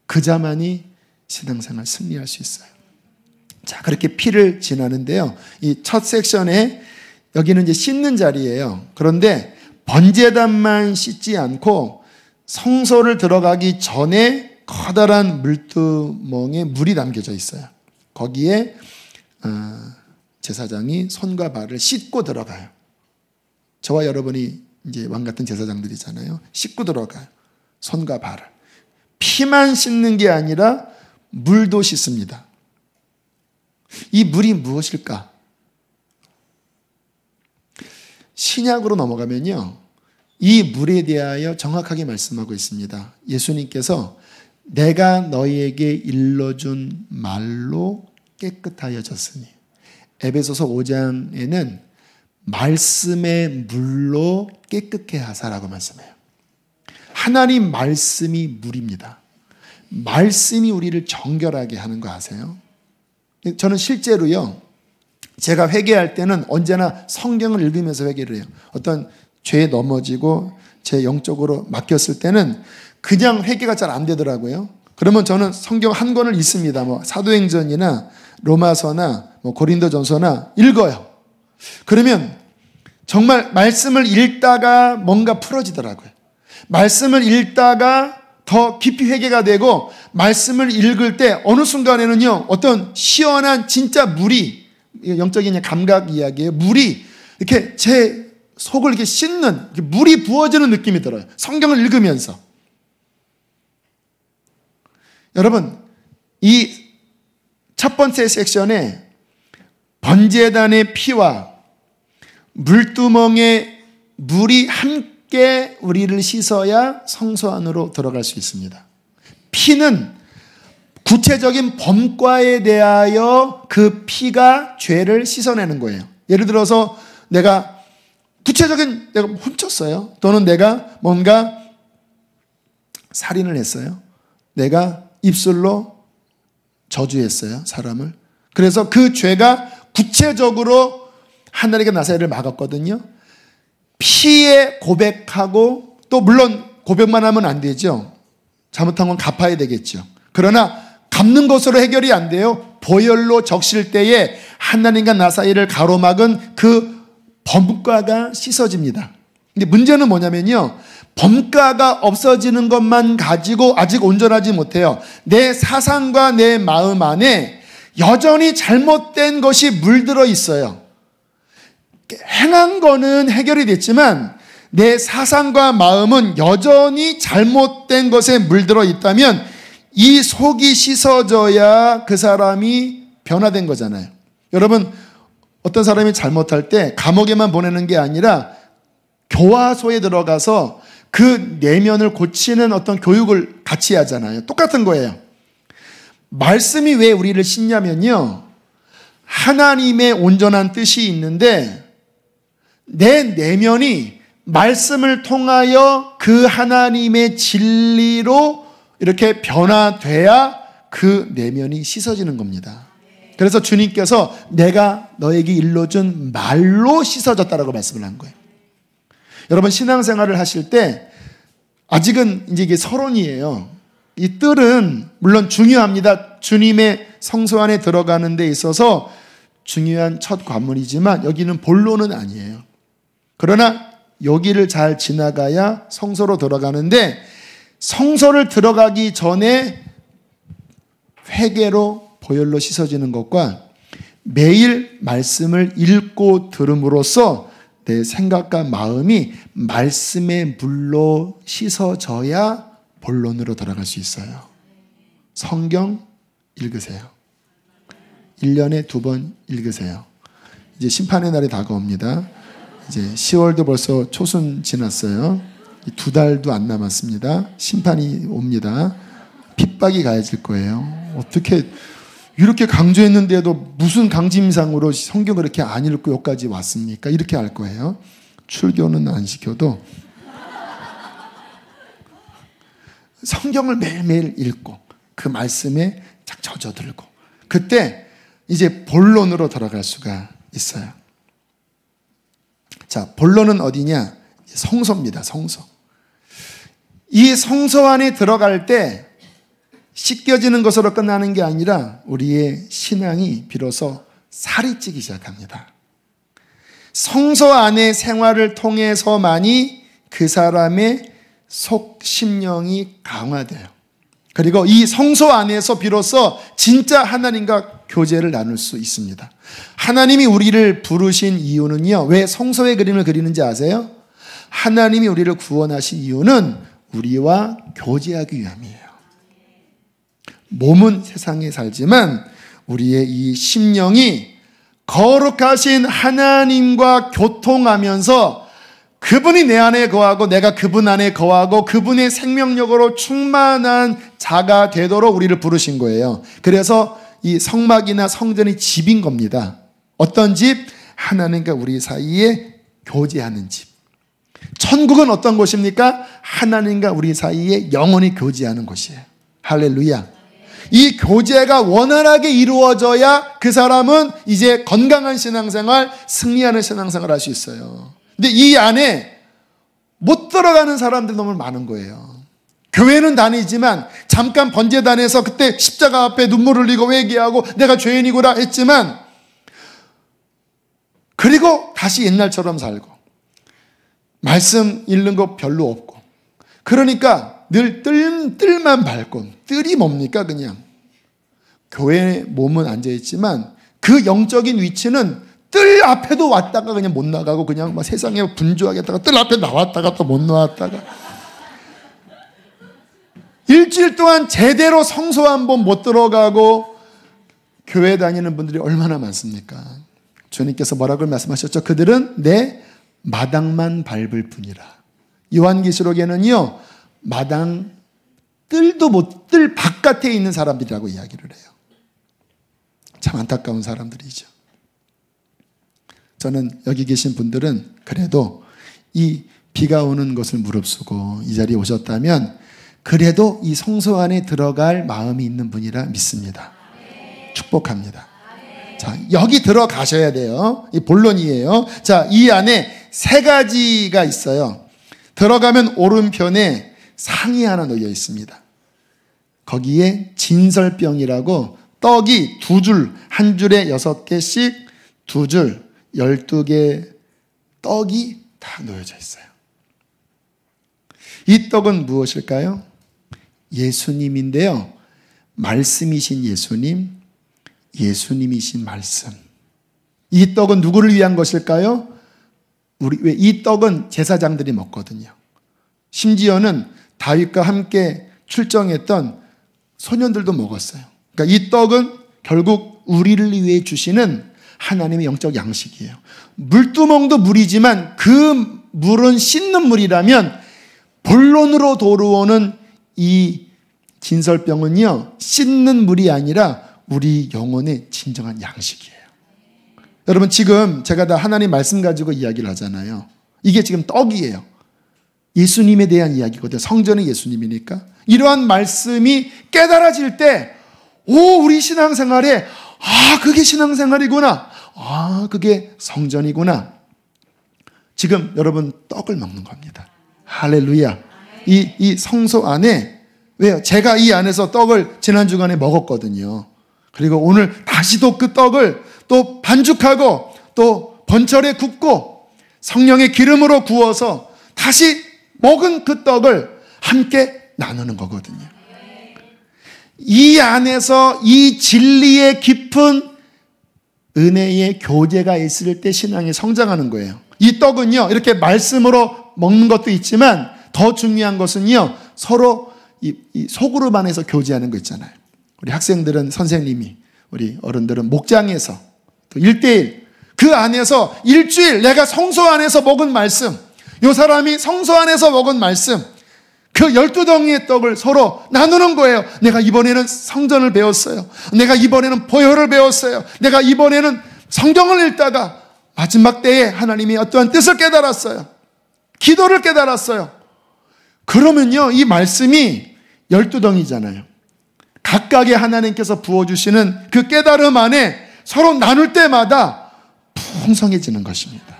그자만이 신앙생활 승리할 수 있어요. 자, 그렇게 피를 지나는데요, 이 첫 섹션에 여기는 이제 씻는 자리예요. 그런데 번제단만 씻지 않고 성소를 들어가기 전에 커다란 물두멍에 물이 담겨져 있어요. 거기에 제사장이 손과 발을 씻고 들어가요. 저와 여러분이 이제 왕 같은 제사장들이잖아요. 씻고 들어가요. 손과 발을. 피만 씻는 게 아니라 물도 씻습니다. 이 물이 무엇일까? 신약으로 넘어가면요, 이 물에 대하여 정확하게 말씀하고 있습니다. 예수님께서 내가 너희에게 일러준 말로 깨끗하여졌으니, 에베소서 5장에는 말씀의 물로 깨끗게 하사라고 말씀해요. 하나님 말씀이 물입니다. 말씀이 우리를 정결하게 하는 거 아세요? 저는 실제로요, 제가 회개할 때는 언제나 성경을 읽으면서 회개를 해요. 어떤 죄에 넘어지고 제 영적으로 막혔을 때는 그냥 회개가 잘 안 되더라고요. 그러면 저는 성경 한 권을 읽습니다. 뭐 사도행전이나 로마서나 뭐 고린도전서나 읽어요. 그러면 정말 말씀을 읽다가 뭔가 풀어지더라고요. 말씀을 읽다가 더 깊이 회개가 되고, 말씀을 읽을 때 어느 순간에는요, 어떤 시원한 진짜 물이, 영적인 감각 이야기예요. 물이 이렇게 제 속을 이렇게 씻는, 물이 부어지는 느낌이 들어요. 성경을 읽으면서. 여러분, 이 첫 번째 섹션에 번제단의 피와 물두멍의 물이 함께 우리를 씻어야 성소 안으로 들어갈 수 있습니다. 피는 구체적인 범과에 대하여 그 피가 죄를 씻어내는 거예요. 예를 들어서 내가 훔쳤어요. 또는 내가 뭔가 살인을 했어요. 내가 입술로 저주했어요, 사람을. 그래서 그 죄가 구체적으로 하나님께 나사를 막았거든요. 피에 고백하고, 또 물론 고백만 하면 안 되죠. 잘못한 건 갚아야 되겠죠. 그러나 갚는 것으로 해결이 안 돼요. 보혈로 적실 때에 하나님과 나 사이를 가로막은 그 범과가 씻어집니다. 근데 문제는 뭐냐면요, 범과가 없어지는 것만 가지고 아직 온전하지 못해요. 내 사상과 내 마음 안에 여전히 잘못된 것이 물들어 있어요. 행한 거는 해결이 됐지만 내 사상과 마음은 여전히 잘못된 것에 물들어 있다면 이 속이 씻어져야 그 사람이 변화된 거잖아요. 여러분, 어떤 사람이 잘못할 때 감옥에만 보내는 게 아니라 교화소에 들어가서 그 내면을 고치는 어떤 교육을 같이 하잖아요. 똑같은 거예요. 말씀이 왜 우리를 씻냐면요, 하나님의 온전한 뜻이 있는데 내 내면이 말씀을 통하여 그 하나님의 진리로 이렇게 변화돼야 그 내면이 씻어지는 겁니다. 그래서 주님께서 내가 너에게 일러준 말로 씻어졌다라고 말씀을 한 거예요. 여러분, 신앙생활을 하실 때 아직은 이제 이게 서론이에요. 이 뜰은 물론 중요합니다. 주님의 성소 안에 들어가는 데 있어서 중요한 첫 관문이지만 여기는 본론은 아니에요. 그러나 여기를 잘 지나가야 성소로 들어가는데, 성소를 들어가기 전에 회개로 보혈로 씻어지는 것과 매일 말씀을 읽고 들음으로써 내 생각과 마음이 말씀의 물로 씻어져야 본론으로 들어갈 수 있어요. 성경 읽으세요. 1년에 2번 읽으세요. 이제 심판의 날이 다가옵니다. 이제 10월도 벌써 초순 지났어요. 2달도 안 남았습니다. 심판이 옵니다. 핍박이 가해질 거예요. 어떻게 이렇게 강조했는데도 무슨 강짐상으로 성경을 이렇게 안 읽고 여기까지 왔습니까? 이렇게 할 거예요. 출교는 안 시켜도 성경을 매일매일 읽고 그 말씀에 쫙 젖어들고 그때 이제 본론으로 들어갈 수가 있어요. 자, 본론은 어디냐? 성소입니다. 성소. 이 성소 안에 들어갈 때 씻겨지는 것으로 끝나는 게 아니라 우리의 신앙이 비로소 살이 찌기 시작합니다. 성소 안의 생활을 통해서만이 그 사람의 속 심령이 강화돼요. 그리고 이 성소 안에서 비로소 진짜 하나님과 교제를 나눌 수 있습니다. 하나님이 우리를 부르신 이유는요, 왜 성소의 그림을 그리는지 아세요? 하나님이 우리를 구원하신 이유는 우리와 교제하기 위함이에요. 몸은 세상에 살지만 우리의 이 심령이 거룩하신 하나님과 교통하면서 그분이 내 안에 거하고 내가 그분 안에 거하고 그분의 생명력으로 충만한 자가 되도록 우리를 부르신 거예요. 그래서 이 성막이나 성전이 집인 겁니다. 어떤 집? 하나님과 우리 사이에 교제하는 집. 천국은 어떤 곳입니까? 하나님과 우리 사이에 영원히 교제하는 곳이에요. 할렐루야. 이 교제가 원활하게 이루어져야 그 사람은 이제 건강한 신앙생활, 승리하는 신앙생활을 할 수 있어요. 근데 이 안에 못 들어가는 사람들 너무 많은 거예요. 교회는 다니지만 잠깐 번제단에서 그때 십자가 앞에 눈물 흘리고 회개하고 내가 죄인이구나 했지만 그리고 다시 옛날처럼 살고 말씀 읽는 거 별로 없고 그러니까 늘 뜰만 밟고 뜰이 뭡니까? 그냥 교회 몸은 앉아있지만 그 영적인 위치는 뜰 앞에도 왔다가 그냥 못 나가고 그냥 막 세상에 분주하겠다가 뜰 앞에 나왔다가 또 못 나왔다가 일주일 동안 제대로 성소 한 번 못 들어가고 교회 다니는 분들이 얼마나 많습니까? 주님께서 뭐라고 말씀하셨죠? 그들은 내 마당만 밟을 뿐이라. 요한계시록에는요, 마당 뜰도 못, 뜰 바깥에 있는 사람들이라고 이야기를 해요. 참 안타까운 사람들이죠. 저는 여기 계신 분들은 그래도 이 비가 오는 것을 무릅쓰고 이 자리에 오셨다면 그래도 이 성소 안에 들어갈 마음이 있는 분이라 믿습니다. 축복합니다. 자, 여기 들어가셔야 돼요. 이 본론이에요. 자, 이 안에 3가지가 있어요. 들어가면 오른편에 상이 하나 놓여 있습니다. 거기에 진설병이라고 떡이 2줄, 한 줄에 6개씩 2줄, 12개 떡이 다 놓여져 있어요. 이 떡은 무엇일까요? 예수님인데요. 말씀이신 예수님, 예수님이신 말씀. 이 떡은 누구를 위한 것일까요? 왜 이 떡은 제사장들이 먹거든요. 심지어는 다윗과 함께 출정했던 소년들도 먹었어요. 그러니까 이 떡은 결국 우리를 위해 주시는 하나님의 영적 양식이에요. 물두멍도 물이지만 그 물은 씻는 물이라면 본론으로 도루오는 이 진설병은요, 씻는 물이 아니라 우리 영혼의 진정한 양식이에요. 여러분, 지금 제가 다 하나님 말씀 가지고 이야기를 하잖아요. 이게 지금 떡이에요. 예수님에 대한 이야기거든요. 성전은 예수님이니까. 이러한 말씀이 깨달아질 때, 우리 신앙생활에, 그게 신앙생활이구나. 그게 성전이구나. 지금 여러분 떡을 먹는 겁니다. 할렐루야. 이 성소 안에, 왜요? 제가 이 안에서 떡을 지난 주간에 먹었거든요. 그리고 오늘 다시 또 그 떡을 또 반죽하고 또 번철에 굽고 성령의 기름으로 구워서 다시 먹은 그 떡을 함께 나누는 거거든요. 이 안에서 이 진리의 깊은 은혜의 교제가 있을 때 신앙이 성장하는 거예요. 이 떡은요, 이렇게 말씀으로 먹는 것도 있지만 더 중요한 것은요, 서로 이 소그룹 안에서 교제하는 거 있잖아요. 우리 학생들은 선생님이, 우리 어른들은 목장에서 또 1:1 그 안에서 일주일 내가 성소 안에서 먹은 말씀, 이 사람이 성소 안에서 먹은 말씀, 그 12덩이의 떡을 서로 나누는 거예요. 내가 이번에는 성전을 배웠어요. 내가 이번에는 보혈을 배웠어요. 내가 이번에는 성경을 읽다가 마지막 때에 하나님이 어떠한 뜻을 깨달았어요. 기도를 깨달았어요. 그러면요, 이 말씀이 12덩이잖아요. 각각의 하나님께서 부어주시는 그 깨달음 안에 서로 나눌 때마다 풍성해지는 것입니다.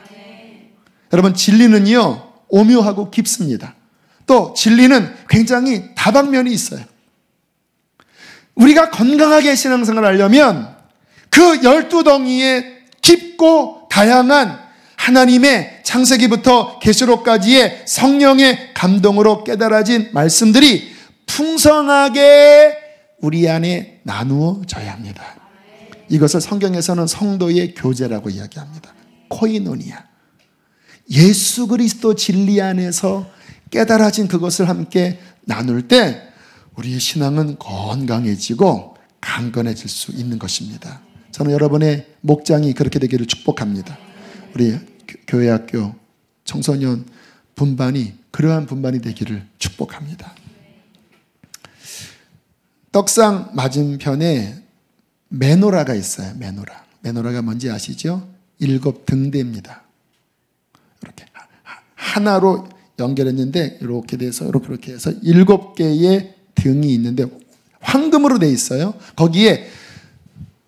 여러분, 진리는요, 오묘하고 깊습니다. 또 진리는 굉장히 다방면이 있어요. 우리가 건강하게 신앙생활을 하려면 그 12덩이의 깊고 다양한 하나님의 창세기부터 계시록까지의 성령의 감동으로 깨달아진 말씀들이 풍성하게 우리 안에 나누어져야 합니다. 이것을 성경에서는 성도의 교제라고 이야기합니다. 코이노니아. 예수 그리스도 진리 안에서 깨달아진 그것을 함께 나눌 때 우리의 신앙은 건강해지고 강건해질 수 있는 것입니다. 저는 여러분의 목장이 그렇게 되기를 축복합니다. 우리 교회학교 청소년 분반이 그러한 분반이 되기를 축복합니다. 떡상 맞은편에 메노라가 있어요. 메노라가 뭔지 아시죠? 7등대입니다. 이렇게 하나로 연결했는데 이렇게 돼서 이렇게 해서 7개의 등이 있는데 황금으로 돼 있어요. 거기에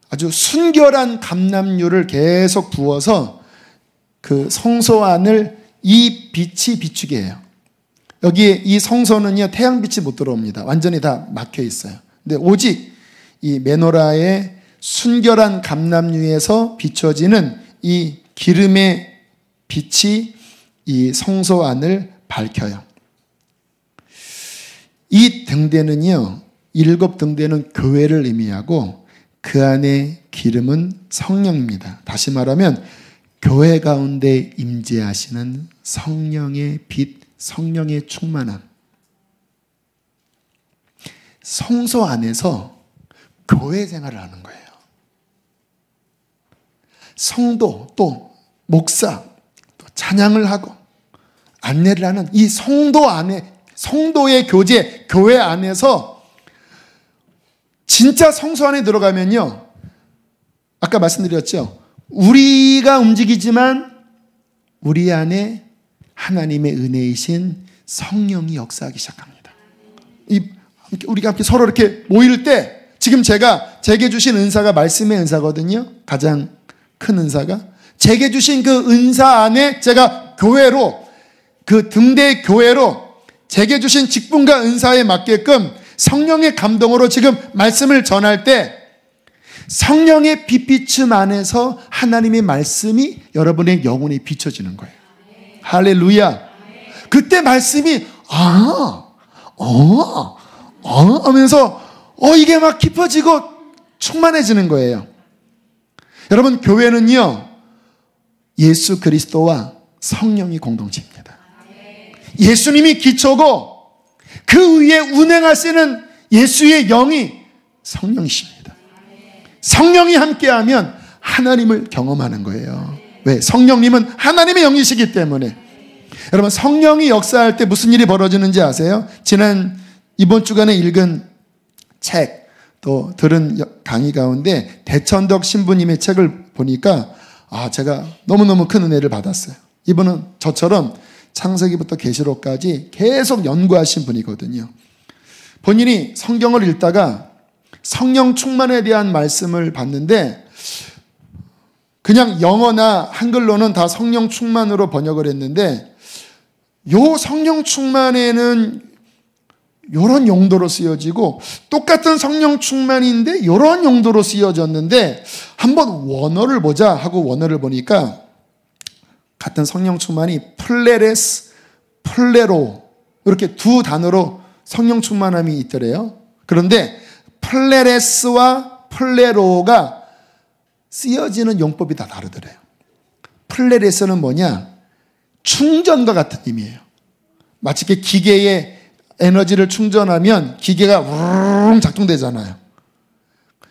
아주 순결한 감람유를 계속 부어서 그 성소 안을 이 빛이 비추게 해요. 여기에 이 성소는요, 태양빛이 못 들어옵니다. 완전히 다 막혀 있어요. 근데 오직 이 메노라의 순결한 감람유에서 비춰지는 이 기름의 빛이 이 성소 안을 밝혀요. 이 등대는요, 7등대는 교회를 의미하고 그 안에 기름은 성령입니다. 다시 말하면 교회 가운데 임재하시는 성령의 빛, 성령의 충만함. 성소 안에서 교회 생활을 하는 거예요. 성도, 또 목사, 또 찬양을 하고 안내를 하는 이 성도 안에, 성도의 교제, 교회 안에서 진짜 성소 안에 들어가면요, 아까 말씀드렸죠. 우리가 움직이지만 우리 안에 하나님의 은혜이신 성령이 역사하기 시작합니다. 우리가 함께 서로 이렇게 모일 때, 지금 제게 주신 은사가 말씀의 은사거든요. 가장 큰 은사가. 제게 주신 그 은사 안에 제가 교회로, 그 등대 교회로 제게 주신 직분과 은사에 맞게끔 성령의 감동으로 지금 말씀을 전할 때 성령의 빛비춤 안에서 하나님의 말씀이 여러분의 영혼에 비춰지는 거예요. 할렐루야. 그때 말씀이 하면서 이게 막 깊어지고 충만해지는 거예요. 여러분, 교회는요, 예수 그리스도와 성령이 공동체입니다. 예수님이 기초고 그 위에 운행하시는 예수의 영이 성령이십니다. 성령이 함께하면 하나님을 경험하는 거예요. 왜? 성령님은 하나님의 영이시기 때문에. 여러분, 성령이 역사할 때 무슨 일이 벌어지는지 아세요? 이번 주간에 읽은 책, 또 들은 강의 가운데 대천덕 신부님의 책을 보니까 제가 너무너무 큰 은혜를 받았어요. 이분은 저처럼 창세기부터 계시록까지 계속 연구하신 분이거든요. 본인이 성경을 읽다가 성령 충만에 대한 말씀을 봤는데 그냥 영어나 한글로는 다 성령 충만으로 번역을 했는데 요 성령 충만에는 요런 용도로 쓰여지고 똑같은 성령 충만인데 요런 용도로 쓰여졌는데 한번 원어를 보자 하고 원어를 보니까 같은 성령 충만이 플레레스, 플레로 이렇게 두 단어로 성령 충만함이 있더래요. 그런데 플레레스와 플레로가 쓰여지는 용법이 다 다르더래요. 플레레스는 뭐냐? 충전과 같은 의미예요. 마치 이렇게 기계에 에너지를 충전하면 기계가 우르르 작동되잖아요.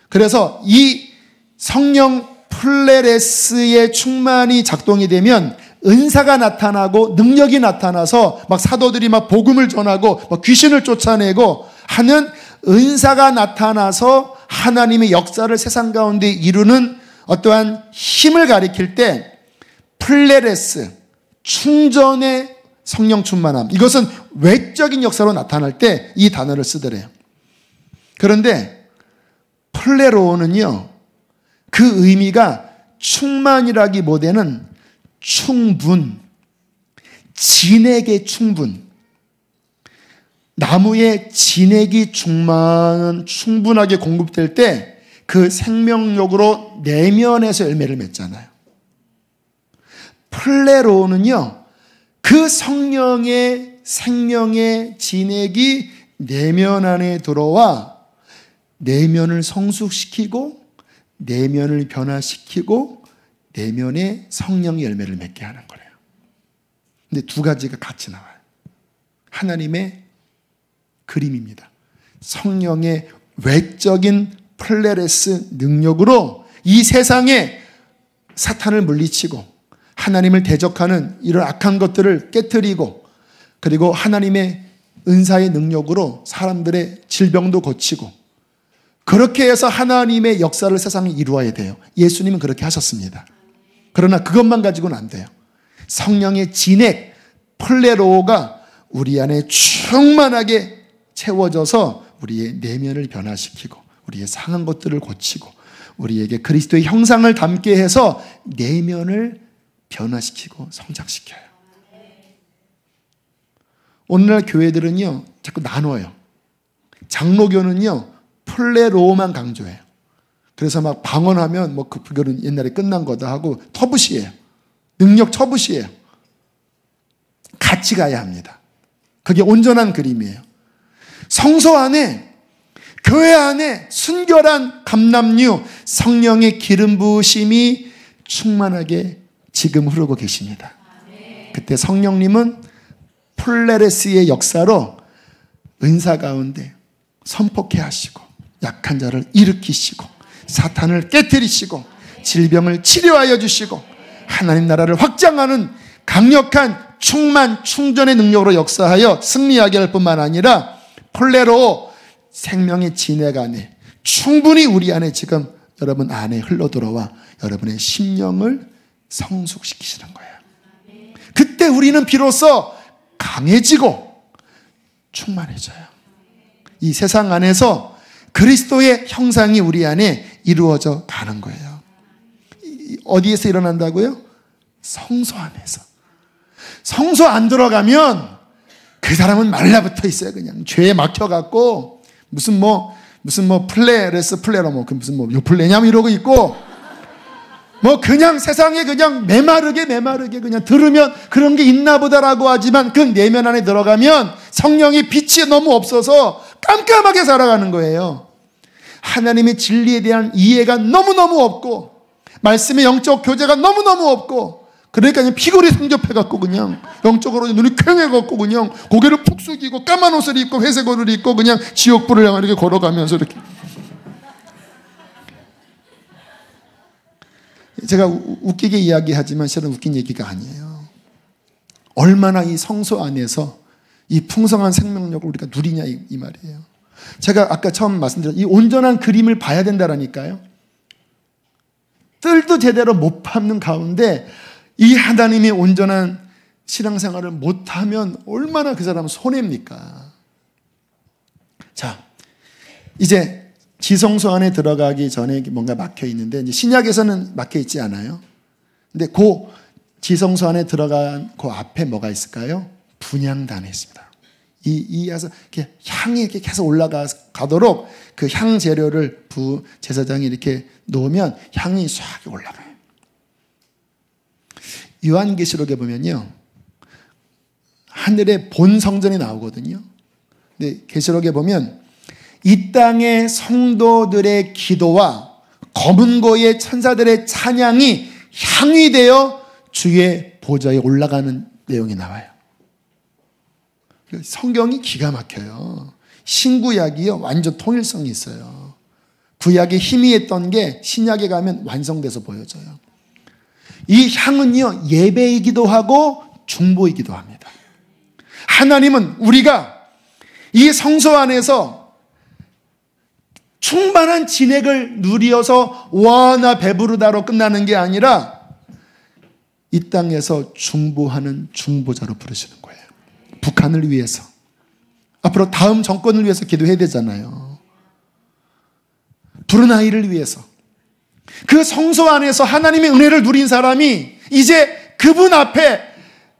그래서 이 성령 플레레스의 충만이 작동이 되면 은사가 나타나고 능력이 나타나서 막 사도들이 막 복음을 전하고 막 귀신을 쫓아내고 하는 은사가 나타나서 하나님의 역사를 세상 가운데 이루는 어떠한 힘을 가리킬 때 플레레스, 충전의 성령 충만함, 이것은 외적인 역사로 나타날 때 이 단어를 쓰더래요. 그런데 플레로는요, 그 의미가 충만이라기보다는 충분, 진액의 충분, 나무에 진액이 충분하게 공급될 때 그 생명력으로 내면에서 열매를 맺잖아요. 플레로는요, 그 성령의 생명의 진액이 내면 안에 들어와 내면을 성숙시키고 내면을 변화시키고 내면에 성령의 열매를 맺게 하는 거예요. 근데 두 가지가 같이 나와요. 하나님의 그림입니다. 성령의 외적인 플레레스 능력으로 이 세상에 사탄을 물리치고 하나님을 대적하는 이런 악한 것들을 깨트리고 그리고 하나님의 은사의 능력으로 사람들의 질병도 고치고 그렇게 해서 하나님의 역사를 세상에 이루어야 돼요. 예수님은 그렇게 하셨습니다. 그러나 그것만 가지고는 안 돼요. 성령의 진액, 플레로가 우리 안에 충만하게 채워져서 우리의 내면을 변화시키고 우리의 상한 것들을 고치고 우리에게 그리스도의 형상을 담게 해서 내면을 변화시키고 성장시켜요. 오늘날 교회들은요, 자꾸 나눠요. 장로교는요, 플레로만 강조해요. 그래서 막 방언하면 그거는 옛날에 끝난 거다 하고 터부시예요. 능력 터부시예요. 같이 가야 합니다. 그게 온전한 그림이에요. 성소 안에, 교회 안에 순결한 감람류, 성령의 기름 부으심이 충만하게 지금 흐르고 계십니다. 그때 성령님은 플레레스의 역사로 은사 가운데 선포케 하시고 약한 자를 일으키시고 사탄을 깨뜨리시고 질병을 치료하여 주시고 하나님 나라를 확장하는 강력한 충만, 충전의 능력으로 역사하여 승리하게 할 뿐만 아니라 플레로 생명의 진액 안에 충분히 우리 안에 지금 여러분 안에 흘러들어와 여러분의 심령을 성숙시키시는 거예요. 그때 우리는 비로소 강해지고 충만해져요. 이 세상 안에서 그리스도의 형상이 우리 안에 이루어져 가는 거예요. 어디에서 일어난다고요? 성소 안에서. 성소 안 들어가면 그 사람은 말라붙어 있어요. 그냥 죄에 막혀갖고 무슨 플레레스 플레로 무슨 요플레냐면 이러고 있고 그냥 세상에 그냥 메마르게 그냥 들으면 그런 게 있나 보다라고 하지만 그 내면 안에 들어가면 성령의 빛이 너무 없어서 깜깜하게 살아가는 거예요. 하나님의 진리에 대한 이해가 너무너무 없고 말씀의 영적 교제가 너무너무 없고 그러니까 그냥 피골이 성접해갖고 그냥 영적으로 눈이 퀭해갖고 그냥 고개를 푹 숙이고 까만 옷을 입고 회색 옷을 입고 그냥 지옥불을 향해 이렇게 걸어가면서 이렇게. 제가 웃기게 이야기하지만 실은 웃긴 얘기가 아니에요. 얼마나 이 성소 안에서 이 풍성한 생명력을 우리가 누리냐 이 말이에요. 제가 아까 처음 말씀드린 이 온전한 그림을 봐야 된다라니까요. 뜰도 제대로 못 밟는 가운데 이 하나님의 온전한 신앙생활을 못하면 얼마나 그 사람은 손해입니까? 자, 이제 지성소 안에 들어가기 전에 뭔가 막혀 있는데 이제 신약에서는 막혀 있지 않아요. 근데 그 지성소 안에 들어간 그 앞에 뭐가 있을까요? 분향단이 있습니다. 이어서 이렇게 향이 이렇게 계속 올라가도록 그 향 재료를 제사장이 이렇게 놓으면 향이 싹 올라가요. 요한계시록에 보면요, 하늘의 본 성전이 나오거든요. 근데 계시록에 보면 이 땅의 성도들의 기도와 검은 고의 천사들의 찬양이 향이 되어 주의 보좌에 올라가는 내용이 나와요. 성경이 기가 막혀요. 신구약이요, 완전 통일성이 있어요. 구약에 희미했던 게 신약에 가면 완성돼서 보여져요. 이 향은요, 예배이기도 하고 중보이기도 합니다. 하나님은 우리가 이 성소 안에서 충만한 진액을 누리어서 와 나 배부르다로 끝나는 게 아니라 이 땅에서 중보하는 중보자로 부르시는 거예요. 북한을 위해서, 앞으로 다음 정권을 위해서 기도해야 되잖아요. 브루나이를 위해서. 그 성소 안에서 하나님의 은혜를 누린 사람이 이제 그분 앞에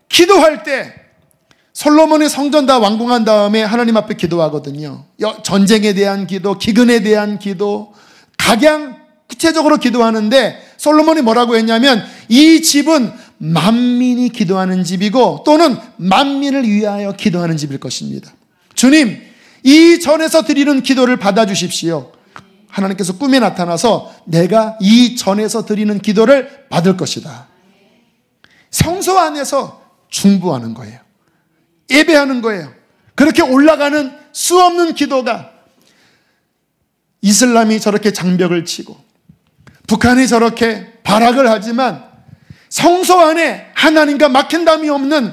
기도할 때, 솔로몬의 성전 다 완공한 다음에 하나님 앞에 기도하거든요. 전쟁에 대한 기도, 기근에 대한 기도, 각양 구체적으로 기도하는데 솔로몬이 뭐라고 했냐면 이 집은 만민이 기도하는 집이고 또는 만민을 위하여 기도하는 집일 것입니다. 주님, 이 전에서 드리는 기도를 받아주십시오. 하나님께서 꿈에 나타나서 내가 이 전에서 드리는 기도를 받을 것이다. 성소 안에서 중보하는 거예요. 예배하는 거예요. 그렇게 올라가는 수없는 기도가, 이슬람이 저렇게 장벽을 치고 북한이 저렇게 발악을 하지만 성소 안에 하나님과 막힌 담이 없는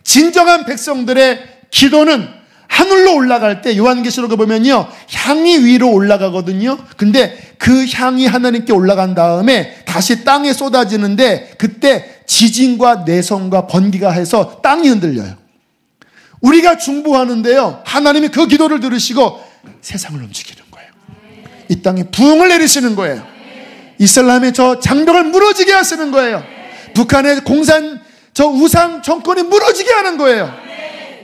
진정한 백성들의 기도는 하늘로 올라갈 때 요한계시록에 보면요, 향이 위로 올라가거든요. 근데 그 향이 하나님께 올라간 다음에 다시 땅에 쏟아지는데 그때 지진과 내성과 번개가 해서 땅이 흔들려요. 우리가 중보하는데요, 하나님이 그 기도를 들으시고 세상을 움직이는 거예요. 이 땅에 부흥을 내리시는 거예요. 이슬람의 저 장벽을 무너지게 하시는 거예요. 북한의 공산 저 우상 정권이 무너지게 하는 거예요.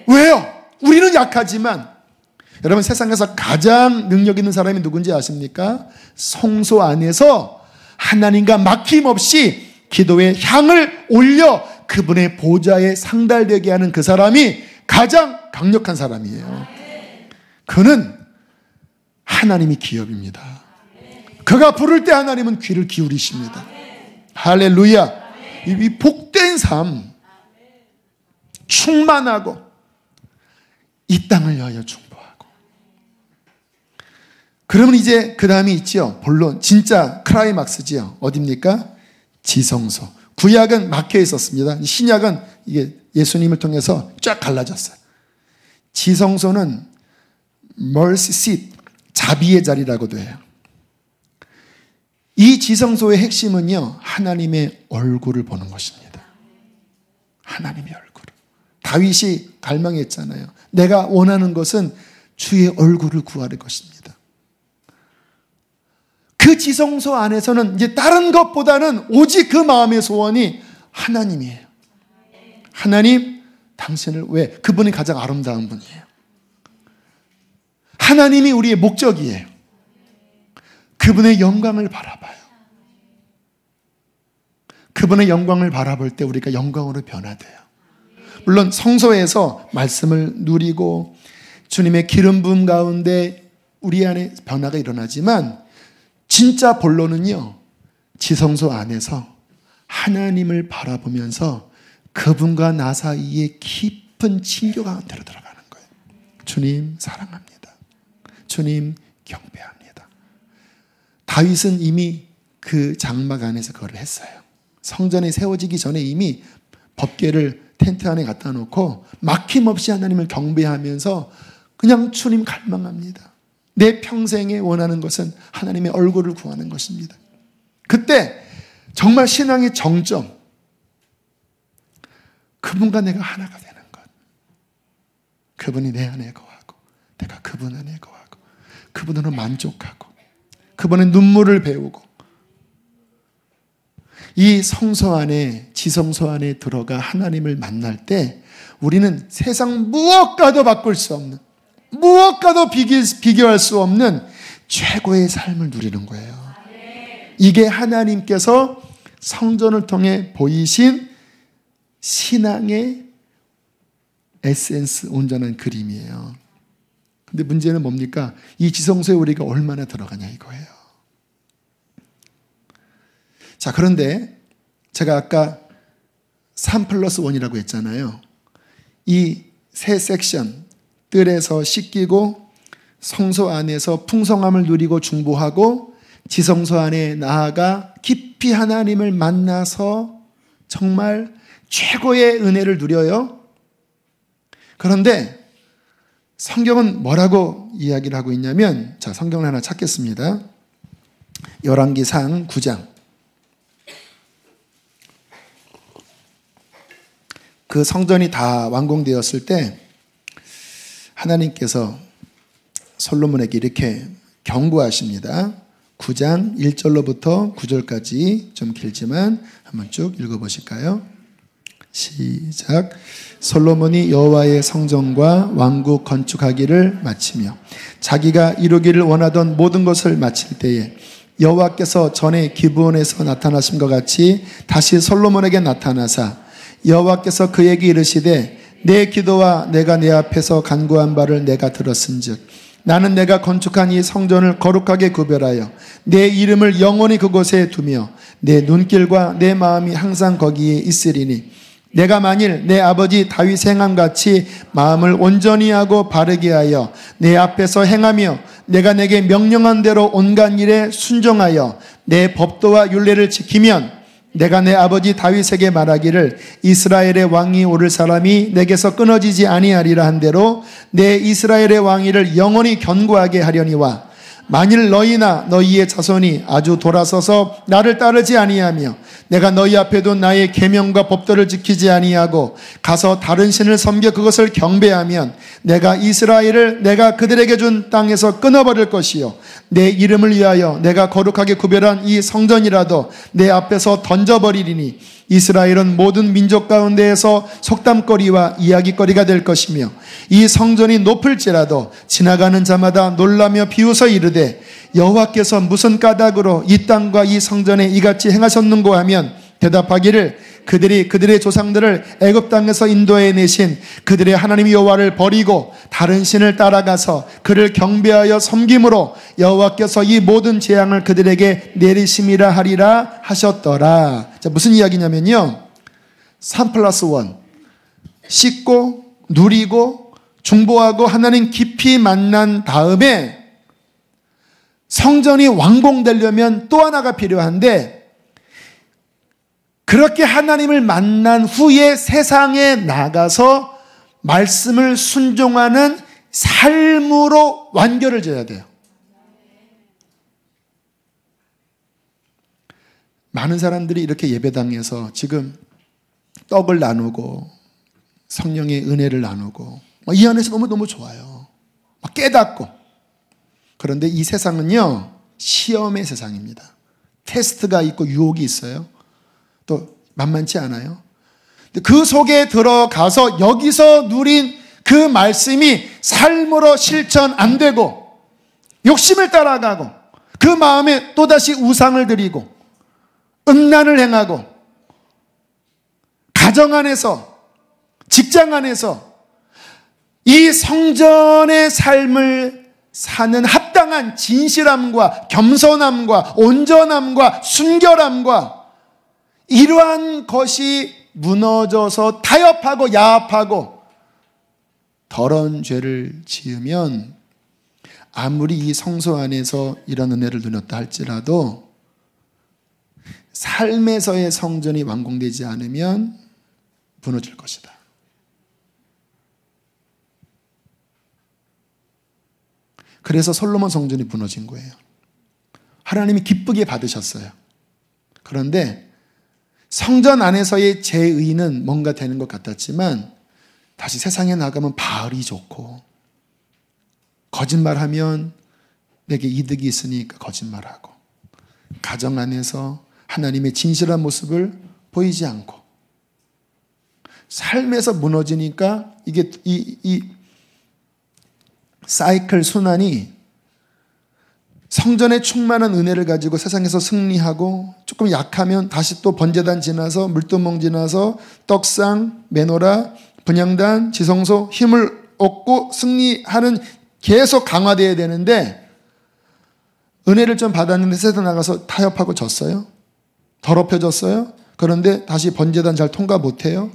왜요? 우리는 약하지만 여러분, 세상에서 가장 능력 있는 사람이 누군지 아십니까? 성소 안에서 하나님과 막힘없이 기도의 향을 올려 그분의 보좌에 상달되게 하는 그 사람이 가장 강력한 사람이에요. 그는 하나님이 기업입니다. 그가 부를 때 하나님은 귀를 기울이십니다. 할렐루야. 이 복된 삶, 충만하고 이 땅을 위하여 중보하고. 그러면 이제 그 다음이 있죠. 본론, 진짜 클라이막스지요. 어딥니까? 지성소. 구약은 막혀 있었습니다. 신약은 이게 예수님을 통해서 쫙 갈라졌어요. 지성소는 mercy seat, 자비의 자리라고도 해요. 이 지성소의 핵심은요, 하나님의 얼굴을 보는 것입니다. 하나님의 얼굴. 다윗이 갈망했잖아요. 내가 원하는 것은 주의 얼굴을 구하는 것입니다. 그 지성소 안에서는 이제 다른 것보다는 오직 그 마음의 소원이 하나님이에요. 하나님, 당신을 왜? 그분이 가장 아름다운 분이에요. 하나님이 우리의 목적이에요. 그분의 영광을 바라봐요. 그분의 영광을 바라볼 때 우리가 영광으로 변화돼요. 물론 성소에서 말씀을 누리고 주님의 기름 부음 가운데 우리 안에 변화가 일어나지만 진짜 본론은요, 지성소 안에서 하나님을 바라보면서 그분과 나 사이에 깊은 친교 가운데로 들어가는 거예요. 주님 사랑합니다. 주님 경배합니다. 다윗은 이미 그 장막 안에서 그걸 했어요. 성전이 세워지기 전에 이미 법궤를 텐트 안에 갖다 놓고 막힘없이 하나님을 경배하면서 그냥 주님 갈망합니다. 내 평생에 원하는 것은 하나님의 얼굴을 구하는 것입니다. 그때 정말 신앙의 정점, 그분과 내가 하나가 되는 것. 그분이 내 안에 거하고 내가 그분 안에 거하고 그분으로 만족하고 그분의 눈물을 배우고 이 성소 안에, 지성소 안에 들어가 하나님을 만날 때 우리는 세상 무엇과도 바꿀 수 없는, 무엇과도 비교할 수 없는 최고의 삶을 누리는 거예요. 이게 하나님께서 성전을 통해 보이신 신앙의 에센스, 온전한 그림이에요. 근데 문제는 뭡니까? 이 지성소에 우리가 얼마나 들어가냐 이거예요. 자, 그런데 제가 아까 3+1이라고 했잖아요. 이 세 섹션, 뜰에서 씻기고 성소 안에서 풍성함을 누리고 중보하고 지성소 안에 나아가 깊이 하나님을 만나서 정말 최고의 은혜를 누려요. 그런데 성경은 뭐라고 이야기를 하고 있냐면, 자, 성경을 하나 찾겠습니다. 열왕기상 9장. 그 성전이 다 완공되었을 때 하나님께서 솔로몬에게 이렇게 경고하십니다. 9장 1절로부터 9절까지 좀 길지만 한번 쭉 읽어보실까요? 시작. 솔로몬이 여호와의 성전과 왕국 건축하기를 마치며 자기가 이루기를 원하던 모든 것을 마칠 때에 여호와께서 전에 기브온에서 나타나신 것 같이 다시 솔로몬에게 나타나사 여호와께서 그에게 이르시되 내 기도와 내가 내 앞에서 간구한 바를 내가 들었은즉 나는 내가 건축한 이 성전을 거룩하게 구별하여 내 이름을 영원히 그곳에 두며 내 눈길과 내 마음이 항상 거기에 있으리니 내가 만일 내 아버지 다윗 행함같이 마음을 온전히 하고 바르게 하여 내 앞에서 행하며 내가 내게 명령한 대로 온갖 일에 순종하여 내 법도와 율례를 지키면 내가 내 아버지 다윗에게 말하기를 이스라엘의 왕이 오를 사람이 내게서 끊어지지 아니하리라 한 대로 내 이스라엘의 왕위를 영원히 견고하게 하려니와 만일 너희나 너희의 자손이 아주 돌아서서 나를 따르지 아니하며 내가 너희 앞에 둔 나의 계명과 법도를 지키지 아니하고 가서 다른 신을 섬겨 그것을 경배하면 내가 이스라엘을 내가 그들에게 준 땅에서 끊어버릴 것이요 내 이름을 위하여 내가 거룩하게 구별한 이 성전이라도 내 앞에서 던져버리리니 이스라엘은 모든 민족 가운데에서 속담거리와 이야기거리가 될 것이며 이 성전이 높을지라도 지나가는 자마다 놀라며 비웃어 이르되 여호와께서 무슨 까닭으로 이 땅과 이 성전에 이같이 행하셨는고 하면 대답하기를 그들이 그들의 조상들을 애굽 땅에서 인도해 내신 그들의 하나님 여호와를 버리고 다른 신을 따라가서 그를 경배하여 섬김으로 여호와께서 이 모든 재앙을 그들에게 내리심이라 하리라 하셨더라. 자, 무슨 이야기냐면요, 3+1 씻고 누리고 중보하고 하나님 깊이 만난 다음에 성전이 완공되려면 또 하나가 필요한데, 그렇게 하나님을 만난 후에 세상에 나가서 말씀을 순종하는 삶으로 완결을 져야 돼요. 많은 사람들이 이렇게 예배당에서 지금 떡을 나누고 성령의 은혜를 나누고 이 안에서 너무너무 좋아요. 막 깨닫고. 그런데 이 세상은요, 시험의 세상입니다. 테스트가 있고 유혹이 있어요. 또 만만치 않아요. 그 속에 들어가서 여기서 누린 그 말씀이 삶으로 실천 안 되고 욕심을 따라가고 그 마음에 또다시 우상을 드리고 음란을 행하고 가정 안에서 직장 안에서 이 성전의 삶을 사는 합당한 진실함과 겸손함과 온전함과 순결함과 이러한 것이 무너져서 타협하고 야합하고 더러운 죄를 지으면 아무리 이 성소 안에서 이런 은혜를 누렸다 할지라도 삶에서의 성전이 완공되지 않으면 무너질 것이다. 그래서 솔로몬 성전이 무너진 거예요. 하나님이 기쁘게 받으셨어요. 그런데 성전 안에서의 제 의는 뭔가 되는 것 같았지만 다시 세상에 나가면 바알이 좋고 거짓말하면 내게 이득이 있으니까 거짓말하고 가정 안에서 하나님의 진실한 모습을 보이지 않고 삶에서 무너지니까 이게 이 사이클 순환이 성전에 충만한 은혜를 가지고 세상에서 승리하고 조금 약하면 다시 또 번제단 지나서 물두멍 지나서 떡상, 메노라, 분향단, 지성소 힘을 얻고 승리하는 계속 강화되어야 되는데 은혜를 좀 받았는데 세상 나가서 타협하고 졌어요. 더럽혀졌어요. 그런데 다시 번제단 잘 통과 못해요.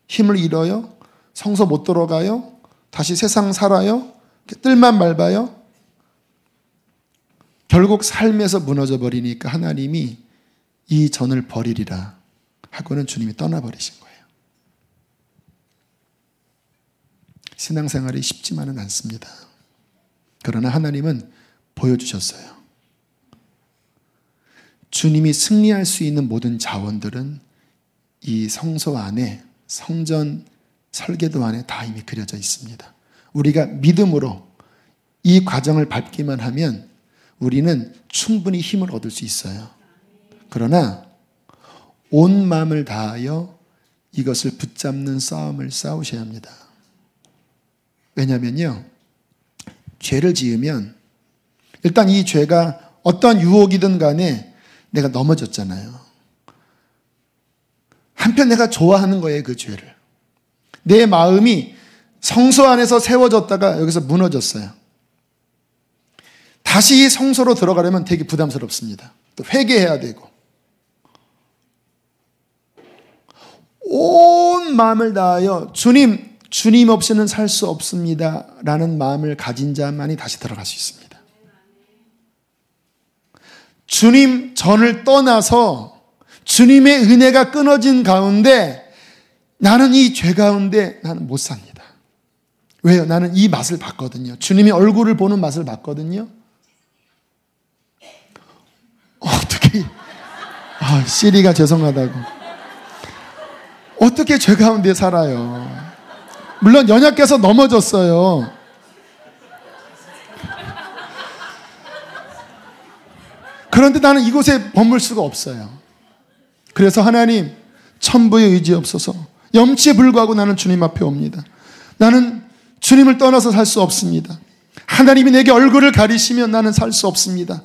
힘을 잃어요. 성소 못 들어가요. 다시 세상 살아요. 뜰만 밟아요. 결국 삶에서 무너져 버리니까 하나님이 이 전을 버리리라 하고는 주님이 떠나버리신 거예요. 신앙생활이 쉽지만은 않습니다. 그러나 하나님은 보여주셨어요. 주님이 승리할 수 있는 모든 자원들은 이 성소 안에 성전 설계도 안에 다 이미 그려져 있습니다. 우리가 믿음으로 이 과정을 밟기만 하면 우리는 충분히 힘을 얻을 수 있어요. 그러나 온 마음을 다하여 이것을 붙잡는 싸움을 싸우셔야 합니다. 왜냐면요, 죄를 지으면 일단 이 죄가 어떤 유혹이든 간에 내가 넘어졌잖아요. 한편 내가 좋아하는 거예요, 그 죄를. 내 마음이 성소 안에서 세워졌다가 여기서 무너졌어요. 다시 성소로 들어가려면 되게 부담스럽습니다. 또 회개해야 되고. 온 마음을 다하여 주님 없이는 살 수 없습니다 라는 마음을 가진 자만이 다시 들어갈 수 있습니다. 주님 전을 떠나서 주님의 은혜가 끊어진 가운데 나는 이 죄 가운데 나는 못 삽니다. 왜요? 나는 이 맛을 봤거든요. 주님의 얼굴을 보는 맛을 봤거든요. 어떻게 시리가 죄송하다고 어떻게 죄 가운데 살아요? 물론 연약해서 넘어졌어요. 그런데 나는 이곳에 머물 수가 없어요. 그래서 하나님 천부의 의지 없어서 염치에 불구하고 나는 주님 앞에 옵니다. 나는 주님을 떠나서 살 수 없습니다. 하나님이 내게 얼굴을 가리시면 나는 살 수 없습니다.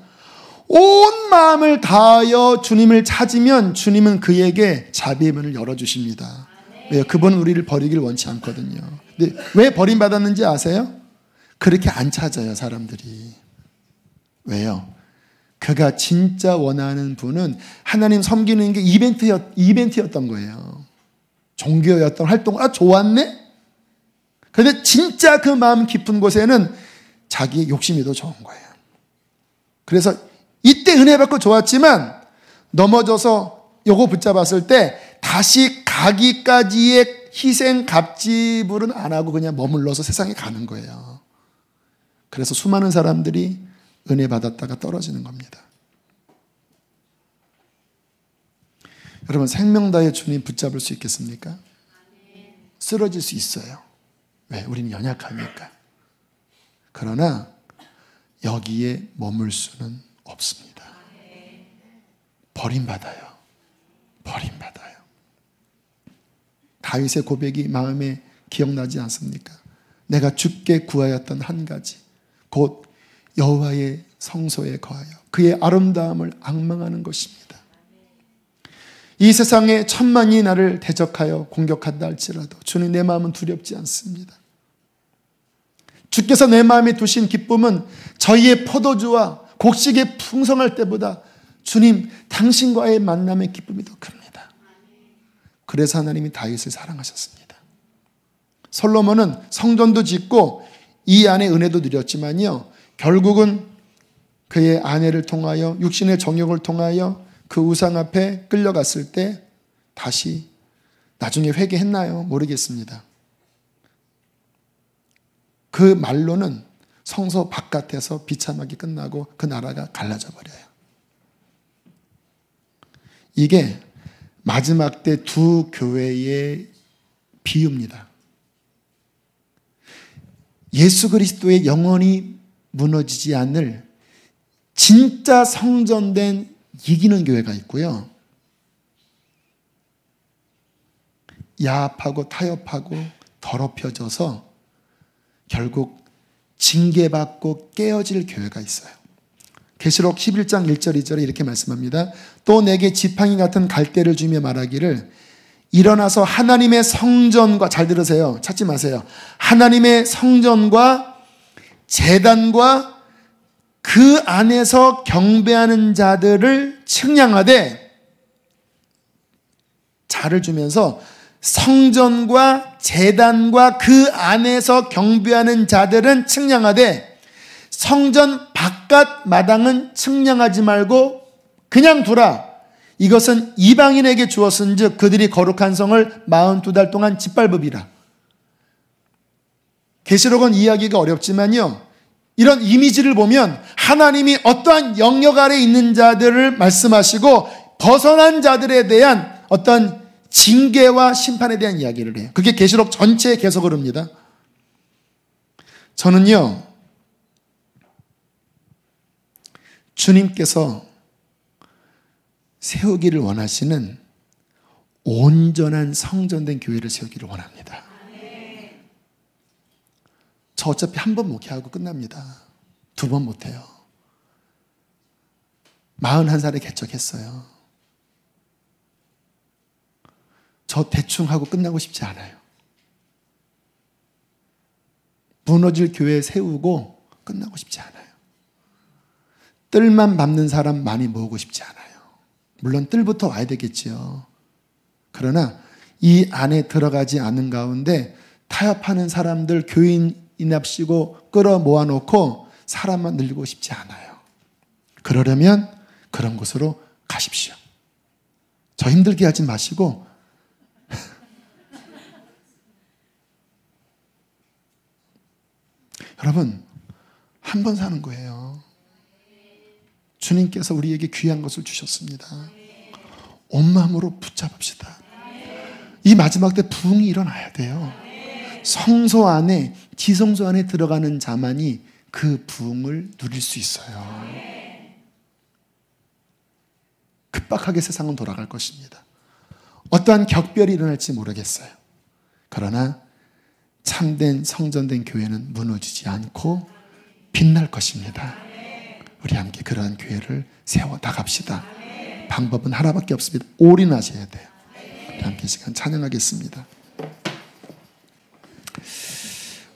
온 마음을 다하여 주님을 찾으면 주님은 그에게 자비의 문을 열어주십니다. 왜요? 그분은 우리를 버리길 원치 않거든요. 근데 왜 버림받았는지 아세요? 그렇게 안 찾아요, 사람들이. 왜요? 그가 진짜 원하는 분은 하나님 섬기는 게 이벤트였던 거예요. 종교였던 활동, 좋았네? 그런데 진짜 그 마음 깊은 곳에는 자기의 욕심이 더 좋은 거예요. 그래서 이때 은혜 받고 좋았지만 넘어져서 요거 붙잡았을 때 다시 가기까지의 희생 갑질은 안 하고 그냥 머물러서 세상에 가는 거예요. 그래서 수많은 사람들이 은혜 받았다가 떨어지는 겁니다. 여러분, 생명 다해 주님 붙잡을 수 있겠습니까? 쓰러질 수 있어요. 왜? 우리는 연약하니까. 그러나 여기에 머물 수는 없습니다. 버림받아요. 버림받아요. 다윗의 고백이 마음에 기억나지 않습니까? 내가 주께 구하였던 한 가지, 곧 여호와의 성소에 거하여 그의 아름다움을 앙망하는 것입니다. 이 세상에 천만이 나를 대적하여 공격한다 할지라도 주님, 내 마음은 두렵지 않습니다. 주께서 내 마음에 두신 기쁨은 저희의 포도주와 곡식이 풍성할 때보다 주님, 당신과의 만남의 기쁨이 더 큽니다. 그래서 하나님이 다윗을 사랑하셨습니다. 솔로몬은 성전도 짓고 이 안에 은혜도 누렸지만요, 결국은 그의 아내를 통하여 육신의 정욕을 통하여 그 우상 앞에 끌려갔을 때 다시 나중에 회개했나요? 모르겠습니다. 그 말로는 성소 바깥에서 비참하게 끝나고 그 나라가 갈라져 버려요. 이게 마지막 때 두 교회의 비유입니다. 예수 그리스도의 영원히 무너지지 않을 진짜 성전된 이기는 교회가 있고요, 야합하고 타협하고 더럽혀져서 결국 징계받고 깨어질 교회가 있어요. 계시록 11장 1절 2절에 이렇게 말씀합니다. 또 내게 지팡이 같은 갈대를 주며 말하기를 일어나서 하나님의 성전과, 잘 들으세요, 찾지 마세요, 하나님의 성전과 제단과 그 안에서 경배하는 자들을 측량하되, 자를 주면서 성전과 제단과 그 안에서 경배하는 자들은 측량하되 성전 바깥 마당은 측량하지 말고 그냥 두라. 이것은 이방인에게 주었은즉 그들이 거룩한 성을 42달 동안 짓밟으리라. 계시록은 이해하기가 어렵지만요, 이런 이미지를 보면 하나님이 어떠한 영역 아래 있는 자들을 말씀하시고 벗어난 자들에 대한 어떤 징계와 심판에 대한 이야기를 해요. 그게 계시록 전체의 개석을 합니다. 저는요, 주님께서 세우기를 원하시는 온전한 성전된 교회를 세우기를 원합니다. 저 어차피 한 번 목회하고 끝납니다. 2번 못해요. 41살에 개척했어요. 저 대충 하고 끝나고 싶지 않아요. 무너질 교회 세우고 끝나고 싶지 않아요. 뜰만 밟는 사람 많이 모으고 싶지 않아요. 물론 뜰부터 와야 되겠지요. 그러나 이 안에 들어가지 않은 가운데 타협하는 사람들 교인이납시고 끌어 모아놓고 사람만 늘리고 싶지 않아요. 그러려면 그런 곳으로 가십시오. 저 힘들게 하지 마시고 여러분, 한 번 사는 거예요. 주님께서 우리에게 귀한 것을 주셨습니다. 온 마음으로 붙잡읍시다. 이 마지막 때 부흥이 일어나야 돼요. 성소 안에, 지성소 안에 들어가는 자만이 그 부흥을 누릴 수 있어요. 급박하게 세상은 돌아갈 것입니다. 어떠한 격별이 일어날지 모르겠어요. 그러나 참된 성전된 교회는 무너지지 않고 빛날 것입니다. 우리 함께 그러한 교회를 세워 나갑시다. 방법은 하나밖에 없습니다. 올인하셔야 돼요. 우리 함께 시간 찬양하겠습니다.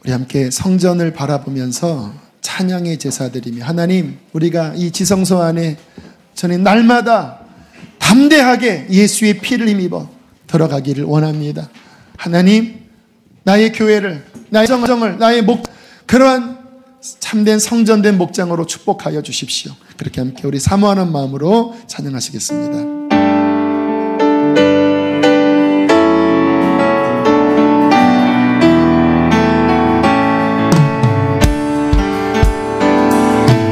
우리 함께 성전을 바라보면서 찬양의 제사 드리며, 하나님, 우리가 이 지성소 안에 저는 날마다 담대하게 예수의 피를 힘입어 들어가기를 원합니다. 하나님, 나의 교회를, 나의 성정을, 나의 그러한 참된 성전된 목장으로 축복하여 주십시오. 그렇게 함께 우리 사모하는 마음으로 찬양하시겠습니다.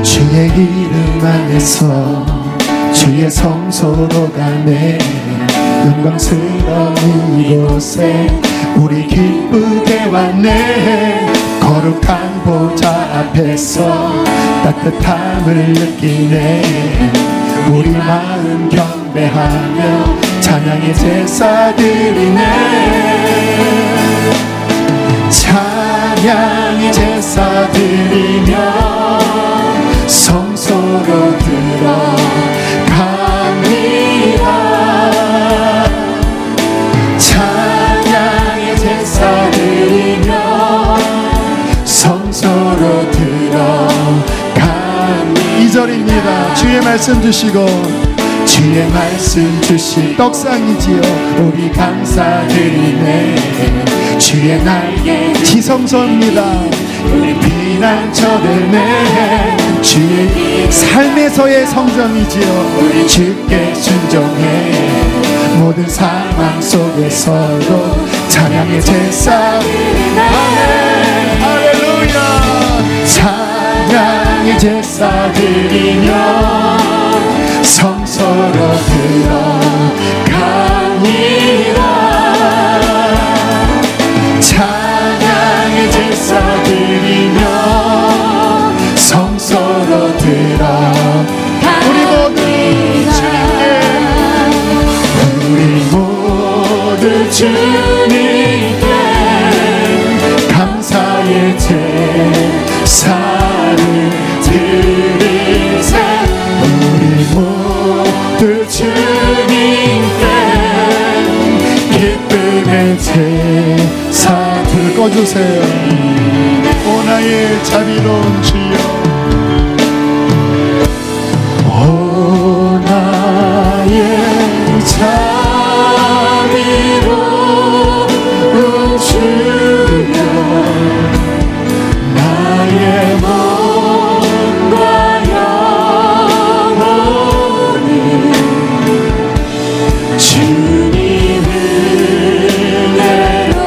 주의 이름 안에서 주의 성소로 가네. 영광스러운 이곳에 우리 기쁘게 왔네. 거룩한 보좌 앞에서 따뜻함을 느끼네. 우리 마음 경배하며 찬양의 제사 드리네. 찬양의 제사 드리며 성소로 들어갑니다. 찬양의 제사 드리며 성소로 들어갑니다. 2절입니다. 주의 말씀 주시고, 주의 주의 말씀 주신 떡상이지요. 우리 감사드리네. 주의 날개 지성소입니다. 우리 피난처되네. 주의 삶에서의 성전이지요. 우리 주께 순종해. 모든 상황 속에서도 찬양의 제사 드리네. 할렐루야. 찬양의 제사 드리며 성소로 들어가니라. 찬양의 제사 드리며 성소로 들어가니라. 우리 모두 주님께 감사의 제사를 드리세. 우리 모두 주님께 기쁨의 제사. 불 꺼주세요. 오 나의 자비로운 주여. 오 나의 자비로운 주여. 나의 몸과 영혼이 주님 은혜로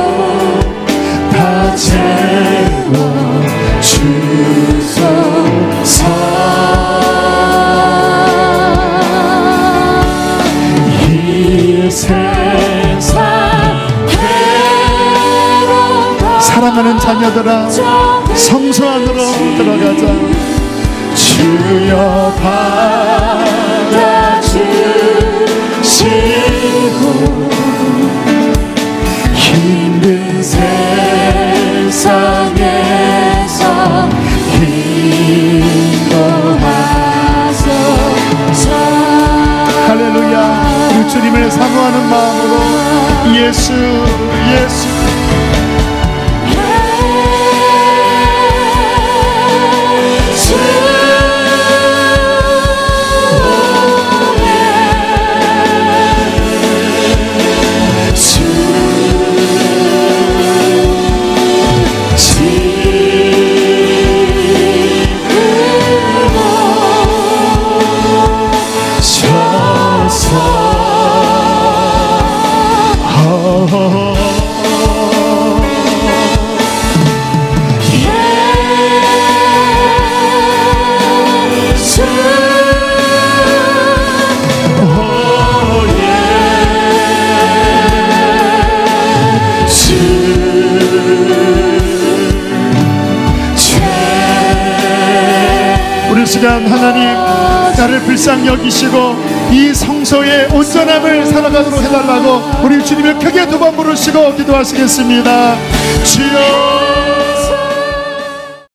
다 채워 주소서. 사랑하는 자녀들아, 성소 안으로 들어가자. 주여 받아주시고 힘든 세상에서 인도하소서. 할렐루야. 그 주님을 사모하는 마음으로 예수 예수. 시간 하나님, 나를 불쌍히 여기시고 이 성소의 온전함을 살아가도록 해달라고 우리 주님을 크게 두 번 부르시고 기도하시겠습니다. 주여.